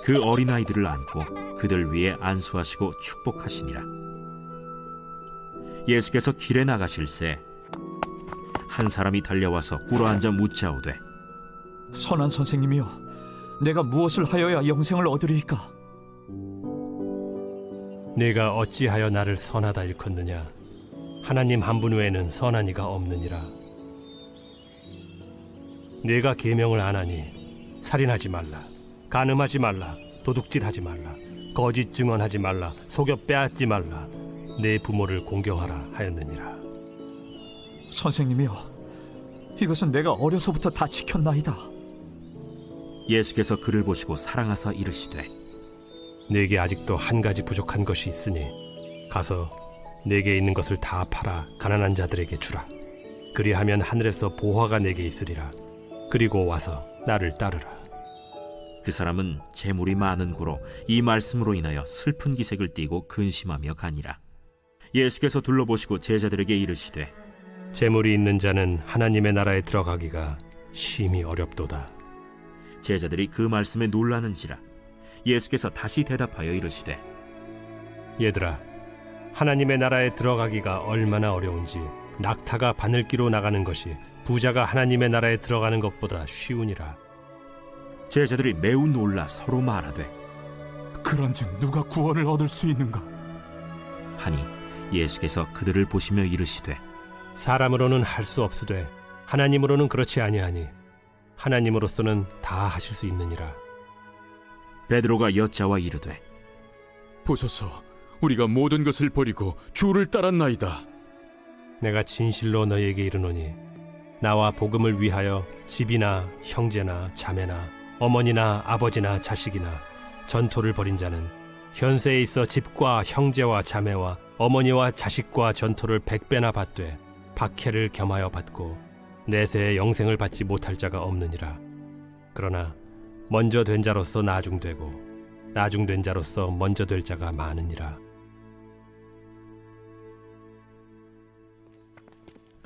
E: 그 어린아이들을 안고 그들 위에 안수하시고 축복하시니라. 예수께서 길에 나가실새 한 사람이 달려와서 꿇어앉아 묻자오되
J: 선한 선생님이여, 내가 무엇을 하여야 영생을 얻으리이까?
F: 네가 어찌하여 나를 선하다 일컫느냐? 하나님 한 분 외에는 선한 이가 없느니라. 네가 계명을 안 하니 살인하지 말라, 간음하지 말라, 도둑질하지 말라, 거짓 증언하지 말라, 속여 빼앗지 말라, 내 부모를 공경하라 하였느니라.
J: 선생님이여, 이것은 내가 어려서부터 다 지켰나이다.
E: 예수께서 그를 보시고 사랑하사 이르시되
F: 네게 아직도 한 가지 부족한 것이 있으니 가서 네게 있는 것을 다 팔아 가난한 자들에게 주라. 그리하면 하늘에서 보화가 네게 있으리라. 그리고 와서 나를 따르라.
E: 그 사람은 재물이 많은 고로 이 말씀으로 인하여 슬픈 기색을 띠고 근심하며 가니라. 예수께서 둘러보시고 제자들에게 이르시되
F: 재물이 있는 자는 하나님의 나라에 들어가기가 심히 어렵도다.
E: 제자들이 그 말씀에 놀라는지라. 예수께서 다시 대답하여 이르시되
F: 얘들아, 하나님의 나라에 들어가기가 얼마나 어려운지 낙타가 바늘기로 나가는 것이 부자가 하나님의 나라에 들어가는 것보다 쉬우니라.
E: 제자들이 매우 놀라 서로 말하되
H: 그런즉 누가 구원을 얻을 수 있는가?
E: 하니 예수께서 그들을 보시며 이르시되
F: 사람으로는 할 수 없으되 하나님으로는 그렇지 아니하니 하나님으로서는 다 하실 수 있느니라.
E: 베드로가 여짜와 이르되
D: 보소서, 우리가 모든 것을 버리고 주를 따랐나이다.
F: 내가 진실로 너희에게 이르노니 나와 복음을 위하여 집이나 형제나 자매나 어머니나 아버지나 자식이나 전토를 벌인 자는 현세에 있어 집과 형제와 자매와 어머니와 자식과 전토를 100배나 받되 박해를 겸하여 받고 내세에 영생을 받지 못할 자가 없느니라. 그러나 먼저 된 자로서 나중되고 나중된 자로서 먼저 될 자가 많으니라.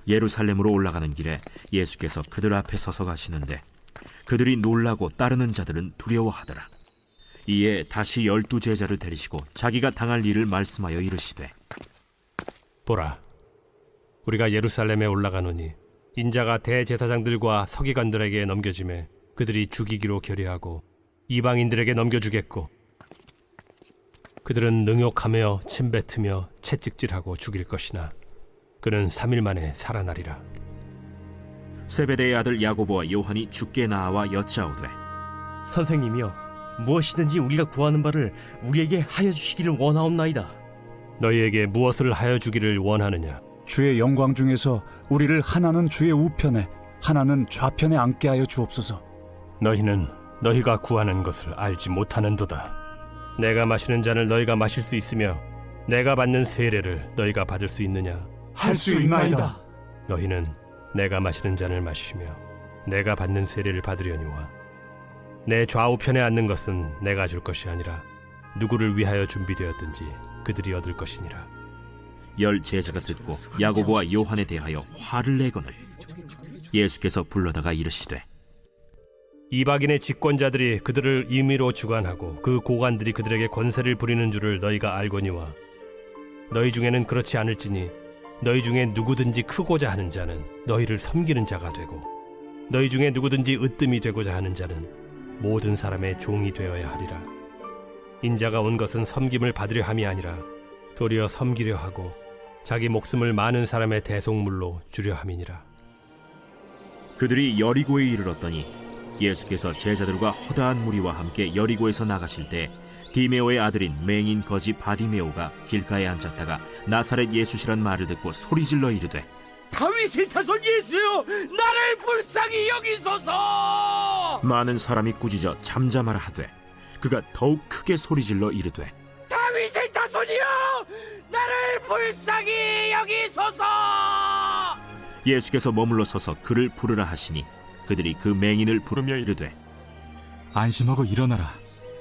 E: 예루살렘으로 올라가는 길에 예수께서 그들 앞에 서서 가시는데 그들이 놀라고 따르는 자들은 두려워하더라. 이에 다시 12 제자를 데리시고 자기가 당할 일을 말씀하여 이르시되
F: 보라, 우리가 예루살렘에 올라가노니 인자가 대제사장들과 서기관들에게 넘겨지매 그들이 죽이기로 결의하고 이방인들에게 넘겨주겠고 그들은 능욕하며 침뱉으며 채찍질하고 죽일 것이나 그는 3일 만에 살아나리라.
E: 세베대의 아들 야고보와 요한이 주께 나와 여짜오되
K: 선생님이여, 무엇이든지 우리가 구하는 바를 우리에게 하여 주시기를 원하옵나이다.
F: 너희에게 무엇을 하여 주기를 원하느냐?
H: 주의 영광 중에서 우리를 하나는 주의 우편에 하나는 좌편에 앉게 하여 주옵소서.
F: 너희는 너희가 구하는 것을 알지 못하는도다. 내가 마시는 잔을 너희가 마실 수 있으며 내가 받는 세례를 너희가 받을 수 있느냐?
H: 할 수 있나이다.
F: 너희는 내가 마시는 잔을 마시며 내가 받는 세례를 받으려니와 내 좌우편에 앉는 것은 내가 줄 것이 아니라 누구를 위하여 준비되었든지 그들이 얻을 것이니라.
E: 10 제자가 듣고 야고보와 요한에 대하여 화를 내거늘 예수께서 불러다가 이르시되
F: 이방인의 집권자들이 그들을 임의로 주관하고 그 고관들이 그들에게 권세를 부리는 줄을 너희가 알거니와 너희 중에는 그렇지 않을지니 너희 중에 누구든지 크고자 하는 자는 너희를 섬기는 자가 되고 너희 중에 누구든지 으뜸이 되고자 하는 자는 모든 사람의 종이 되어야 하리라. 인자가 온 것은 섬김을 받으려 함이 아니라 도리어 섬기려 하고 자기 목숨을 많은 사람의 대속물로 주려 함이니라.
E: 그들이 여리고에 이르렀더니 예수께서 제자들과 허다한 무리와 함께 여리고에서 나가실 때 디메오의 아들인 맹인 거지 바디메오가 길가에 앉았다가 나사렛 예수시란 말을 듣고 소리질러 이르되
B: 다윗의 자손 예수여, 나를 불쌍히 여기소서.
E: 많은 사람이 꾸짖어 잠잠하라 하되 그가 더욱 크게 소리질러 이르되
B: 다윗의 자손이여, 나를 불쌍히 여기소서.
E: 예수께서 머물러 서서 그를 부르라 하시니 그들이 그 맹인을 부르며 이르되
G: 안심하고 일어나라.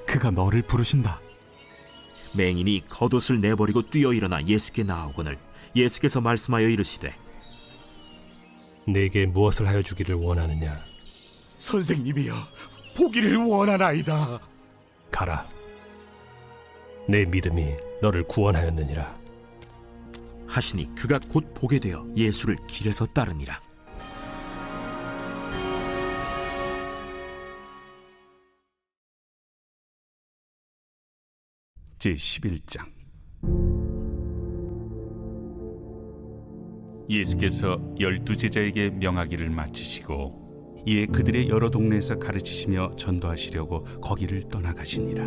G: 그가 너를 부르신다.
E: 맹인이 겉옷을 내버리고 뛰어 일어나 예수께 나아오거늘 예수께서 말씀하여 이르시되
F: 내게 무엇을 하여 주기를 원하느냐?
D: 선생님이여, 보기를 원하나이다.
F: 가라. 내 믿음이 너를 구원하였느니라.
E: 하시니 그가 곧 보게 되어 예수를 길에서 따르니라.
L: 제11장. 예수께서 12제자에게 명하기를 마치시고 이에 그들의 여러 동네에서 가르치시며 전도하시려고 거기를 떠나가시니라.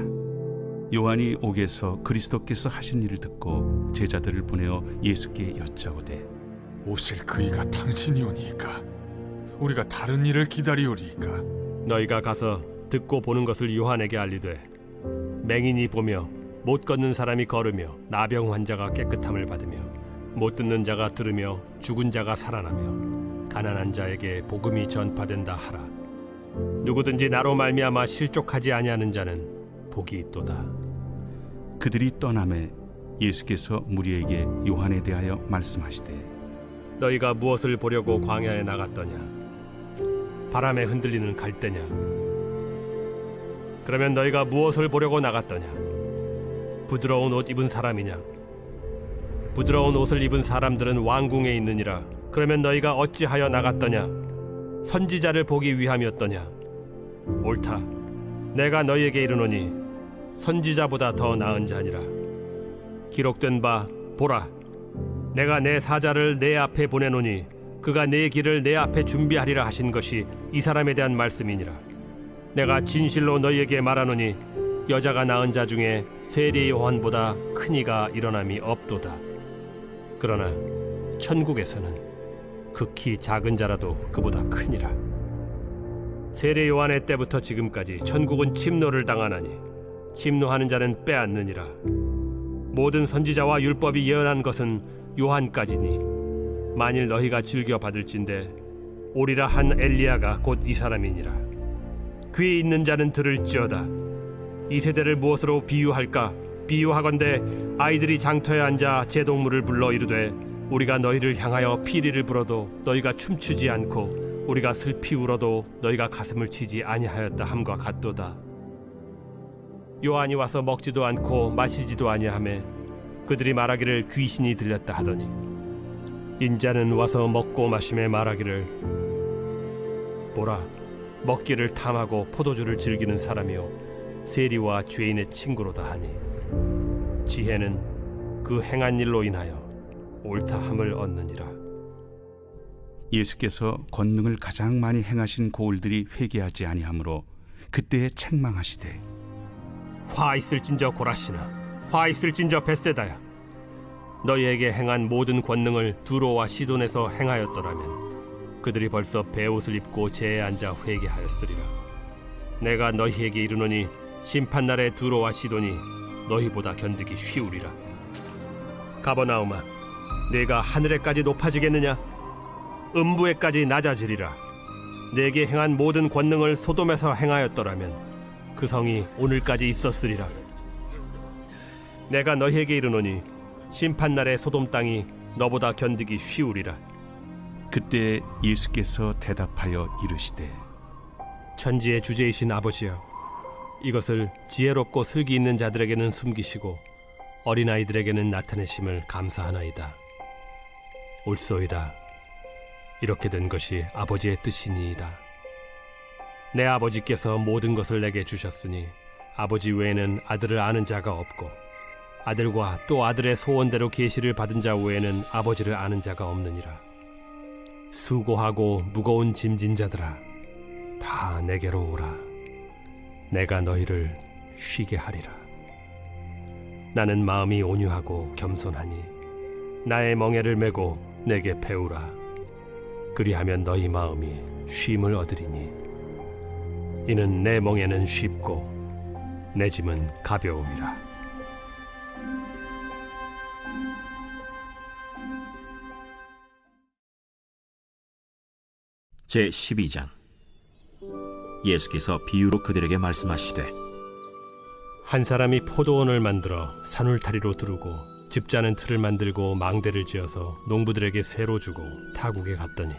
L: 요한이 옥에서 그리스도께서 하신 일을 듣고 제자들을 보내어 예수께 여짜오되
G: 오실 그이가 당신이오니까 우리가 다른 일을 기다리오리이까.
F: 너희가 가서 듣고 보는 것을 요한에게 알리되 맹인이 보며 못 걷는 사람이 걸으며 나병 환자가 깨끗함을 받으며 못 듣는 자가 들으며 죽은 자가 살아나며 가난한 자에게 복음이 전파된다 하라. 누구든지 나로 말미암아 실족하지 아니하는 자는 복이 있도다.
L: 그들이 떠나매 예수께서 무리에게 요한에 대하여 말씀하시되
F: 너희가 무엇을 보려고 광야에 나갔더냐? 바람에 흔들리는 갈대냐? 그러면 너희가 무엇을 보려고 나갔더냐? 부드러운 옷 입은 사람이냐? 부드러운 옷을 입은 사람들은 왕궁에 있느니라. 그러면 너희가 어찌하여 나갔더냐? 선지자를 보기 위함이었더냐? 옳다. 내가 너희에게 이르노니 선지자보다 더 나은 자니라. 기록된 바 보라, 내가 내 사자를 내 앞에 보내노니 그가 내 길을 내 앞에 준비하리라 하신 것이 이 사람에 대한 말씀이니라. 내가 진실로 너희에게 말하노니 여자가 낳은 자 중에 세리 요한보다 큰 이가 일어남이 없도다. 그러나 천국에서는 극히 작은 자라도 그보다 크니라. 세례 요한의 때부터 지금까지 천국은 침노를 당하나니 침노하는 자는 빼앗느니라. 모든 선지자와 율법이 예언한 것은 요한까지니 만일 너희가 즐겨 받을진대 오리라 한 엘리야가 곧 이 사람이니라. 귀 있는 자는 들을지어다. 이 세대를 무엇으로 비유할까? 비유하건대 아이들이 장터에 앉아 제동물을 불러 이르되 우리가 너희를 향하여 피리를 불어도 너희가 춤추지 않고 우리가 슬피 울어도 너희가 가슴을 치지 아니하였다 함과 같도다. 요한이 와서 먹지도 않고 마시지도 아니하매 그들이 말하기를 귀신이 들렸다 하더니 인자는 와서 먹고 마심에 말하기를 보라, 먹기를 탐하고 포도주를 즐기는 사람이요 세리와 죄인의 친구로다 하니 지혜는 그 행한 일로 인하여 옳다함을 얻느니라.
L: 예수께서 권능을 가장 많이 행하신 고을들이 회개하지 아니하므로 그때에 책망하시되
F: 화 있을진저 고라시나, 화 있을진저 벳세다야. 너희에게 행한 모든 권능을 두로와 시돈에서 행하였더라면 그들이 벌써 베옷을 입고 재에 앉아 회개하였으리라. 내가 너희에게 이르노니 심판날에 두로와 시돈이 너희보다 견디기 쉬우리라. 가버나움아, 네가 하늘에까지 높아지겠느냐? 음부에까지 낮아지리라. 내게 행한 모든 권능을 소돔에서 행하였더라면 그 성이 오늘까지 있었으리라. 내가 너희에게 이르노니 심판날에 소돔 땅이 너보다 견디기 쉬우리라.
L: 그때 예수께서 대답하여 이르시되
F: 천지의 주제이신 아버지여, 이것을 지혜롭고 슬기 있는 자들에게는 숨기시고 어린아이들에게는 나타내심을 감사하나이다. 옳소이다. 이렇게 된 것이 아버지의 뜻이니이다. 내 아버지께서 모든 것을 내게 주셨으니 아버지 외에는 아들을 아는 자가 없고 아들과 또 아들의 소원대로 계시를 받은 자 외에는 아버지를 아는 자가 없느니라. 수고하고 무거운 짐진 자들아, 다 내게로 오라. 내가 너희를 쉬게 하리라. 나는 마음이 온유하고 겸손하니 나의 멍에를 메고 내게 배우라. 그리하면 너희 마음이 쉼을 얻으리니 이는 내 멍에는 쉽고 내 짐은 가벼움이라.
E: 제12장. 예수께서 비유로 그들에게 말씀하시되,
F: 한 사람이 포도원을 만들어 산울타리로 두르고 즙자는 틀을 만들고 망대를 지어서 농부들에게 새로 주고 타국에 갔더니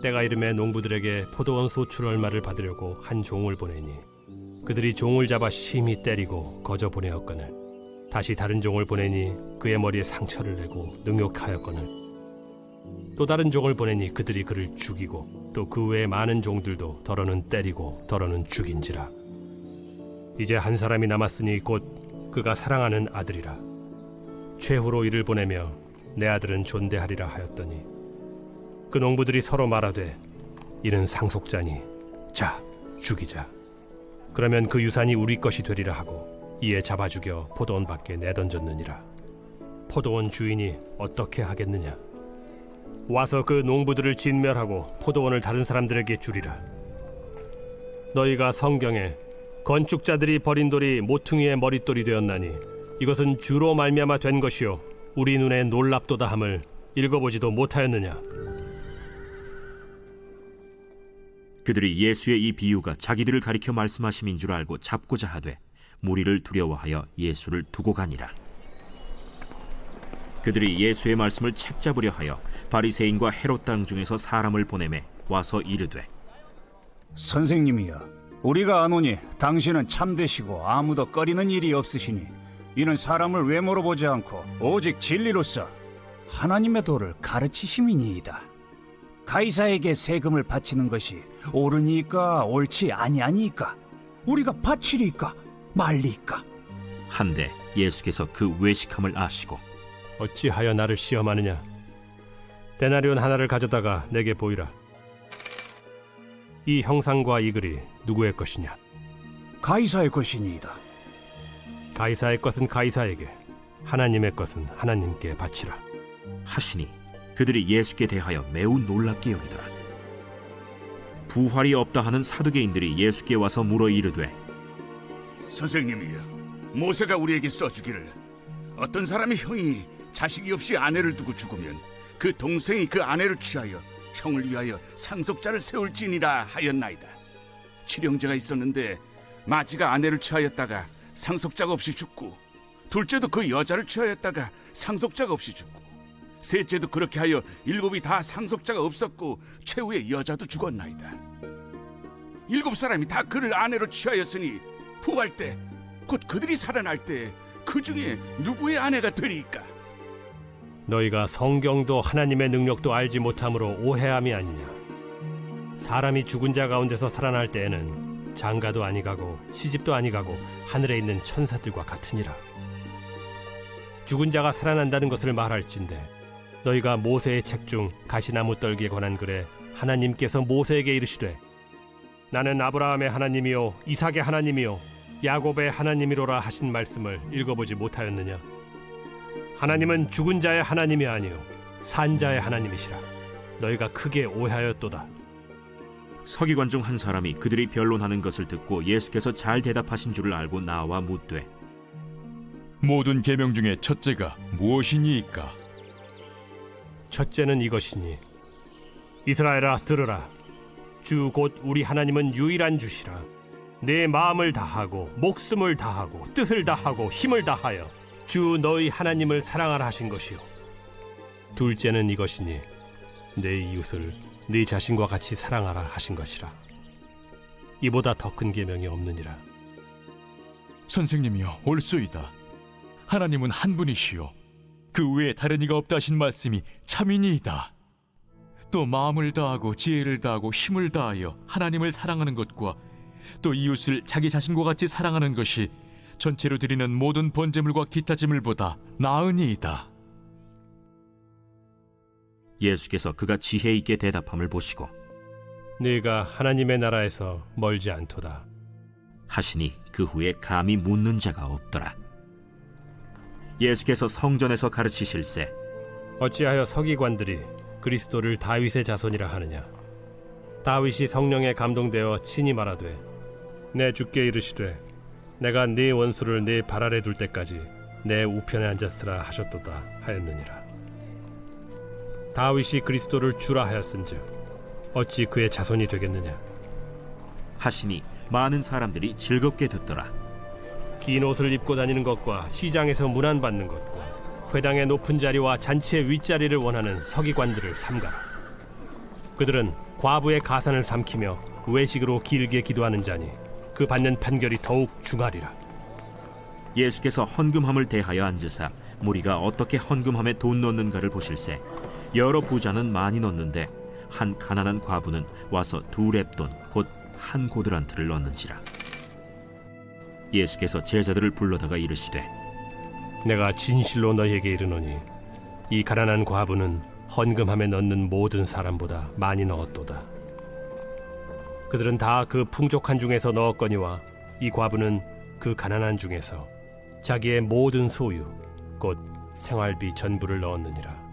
F: 때가 이름에 농부들에게 포도원 소출 얼마를 받으려고 한 종을 보내니 그들이 종을 잡아 심히 때리고 거저 보내었거늘 다시 다른 종을 보내니 그의 머리에 상처를 내고 능욕하였거늘 또 다른 종을 보내니 그들이 그를 죽이고 또 그 외에 많은 종들도 더러는 때리고 더러는 죽인지라. 이제 한 사람이 남았으니 곧 그가 사랑하는 아들이라. 최후로 이를 보내며 내 아들은 존대하리라 하였더니 그 농부들이 서로 말하되 이는 상속자니 자 죽이자. 그러면 그 유산이 우리 것이 되리라 하고 이에 잡아 죽여 포도원 밖에 내던졌느니라. 포도원 주인이 어떻게 하겠느냐? 와서 그 농부들을 진멸하고 포도원을 다른 사람들에게 주리라. 너희가 성경에 건축자들이 버린 돌이 모퉁이의 머릿돌이 되었나니 이것은 주로 말미암아 된 것이요 우리 눈에 놀랍도다 함을 읽어보지도 못하였느냐?
E: 그들이 예수의 이 비유가 자기들을 가리켜 말씀하심인 줄 알고 잡고자 하되 무리를 두려워하여 예수를 두고 가니라. 그들이 예수의 말씀을 책잡으려 하여 바리새인과 헤롯 당 중에서 사람을 보내매 와서 이르되,
H: 선생님이여, 우리가 아노니 당신은 참되시고 아무도 꺼리는 일이 없으시니 이는 사람을 외모로 보지 않고 오직 진리로서 하나님의 도를 가르치심이니이다. 가이사에게 세금을 바치는 것이 옳으니까 옳지 아니하니까 우리가 바치리까 말리까
E: 한데 예수께서 그 외식함을 아시고
F: 어찌하여 나를 시험하느냐? 데나리온 하나를 가져다가 내게 보이라. 이 형상과 이 글이 누구의 것이냐?
H: 가이사의 것이니이다.
F: 가이사의 것은 가이사에게, 하나님의 것은 하나님께 바치라
E: 하시니 그들이 예수께 대하여 매우 놀랍게 여기더라. 부활이 없다 하는 사두개인들이 예수께 와서 물어 이르되,
M: 선생님이여, 모세가 우리에게 써주기를 어떤 사람의 형이 자식이 없이 아내를 두고 죽으면 그 동생이 그 아내를 취하여 형을 위하여 상속자를 세울지니라 하였나이다. 칠형제가 있었는데 마지가 아내를 취하였다가 상속자가 없이 죽고, 둘째도 그 여자를 취하였다가 상속자가 없이 죽고, 셋째도 그렇게 하여 일곱이 다 상속자가 없었고 최후의 여자도 죽었나이다. 일곱 사람이 다 그를 아내로 취하였으니 부활 때 곧 그들이 살아날 때 그 중에 누구의 아내가 되리까?
F: 너희가 성경도 하나님의 능력도 알지 못함으로 오해함이 아니냐? 사람이 죽은 자 가운데서 살아날 때에는 장가도 아니가고 시집도 아니가고 하늘에 있는 천사들과 같으니라. 죽은 자가 살아난다는 것을 말할진대 너희가 모세의 책 중 가시나무 떨기에 관한 글에 하나님께서 모세에게 이르시되 나는 아브라함의 하나님이요 이삭의 하나님이요 야곱의 하나님이로라 하신 말씀을 읽어보지 못하였느냐? 하나님은 죽은 자의 하나님이 아니요 산 자의 하나님이시라. 너희가 크게 오해하였도다.
E: 서기관 중 한 사람이 그들이 변론하는 것을 듣고 예수께서 잘 대답하신 줄을 알고 나와 묻되,
D: 모든 계명 중에 첫째가 무엇이니이까?
F: 첫째는 이것이니 이스라엘아 들으라. 주 곧 우리 하나님은 유일한 주시라. 내 마음을 다하고 목숨을 다하고 뜻을 다하고 힘을 다하여 주 너희 하나님을 사랑하라 하신 것이요. 둘째는 이것이니 내 이웃을 네 자신과 같이 사랑하라 하신 것이라. 이보다 더 큰 계명이 없느니라.
D: 선생님이여, 옳소이다. 하나님은 한 분이시요 그 외에 다른 이가 없다 하신 말씀이 참이니이다. 또 마음을 다하고 지혜를 다하고 힘을 다하여 하나님을 사랑하는 것과 또 이웃을 자기 자신과 같이 사랑하는 것이 전체로 드리는 모든 번제물과 기타 제물보다 나으니이다.
E: 예수께서 그가 지혜 있게 대답함을 보시고
F: 네가 하나님의 나라에서 멀지 않도다
E: 하시니 그 후에 감히 묻는 자가 없더라. 예수께서 성전에서 가르치실세
F: 어찌하여 서기관들이 그리스도를 다윗의 자손이라 하느냐 다윗이 성령에 감동되어 친히 말하되 내 주께 이르시되 내가 네 원수를 네 발 아래 둘 때까지 내 우편에 앉았으라 하셨도다 하였느니라. 다윗이 그리스도를 주라 하였은즉 어찌 그의 자손이 되겠느냐
E: 하시니 많은 사람들이 즐겁게 듣더라.
F: 긴 옷을 입고 다니는 것과 시장에서 문안 받는 것과 회당의 높은 자리와 잔치의 윗자리를 원하는 서기관들을 삼가라. 그들은 과부의 가산을 삼키며 외식으로 길게 기도하는 자니 그 받는 판결이 더욱 중하리라.
E: 예수께서 헌금함을 대하여 앉으사 무리가 어떻게 헌금함에 돈 넣는가를 보실세 여러 부자는 많이 넣는데 한 가난한 과부는 와서 2렙돈 곧 한 고드란트를 넣는지라. 예수께서 제자들을 불러다가 이르시되
F: 내가 진실로 너희에게 이르노니 이 가난한 과부는 헌금함에 넣는 모든 사람보다 많이 넣었도다. 그들은 다 그 풍족한 중에서 넣었거니와 이 과부는 그 가난한 중에서 자기의 모든 소유 곧 생활비 전부를 넣었느니라.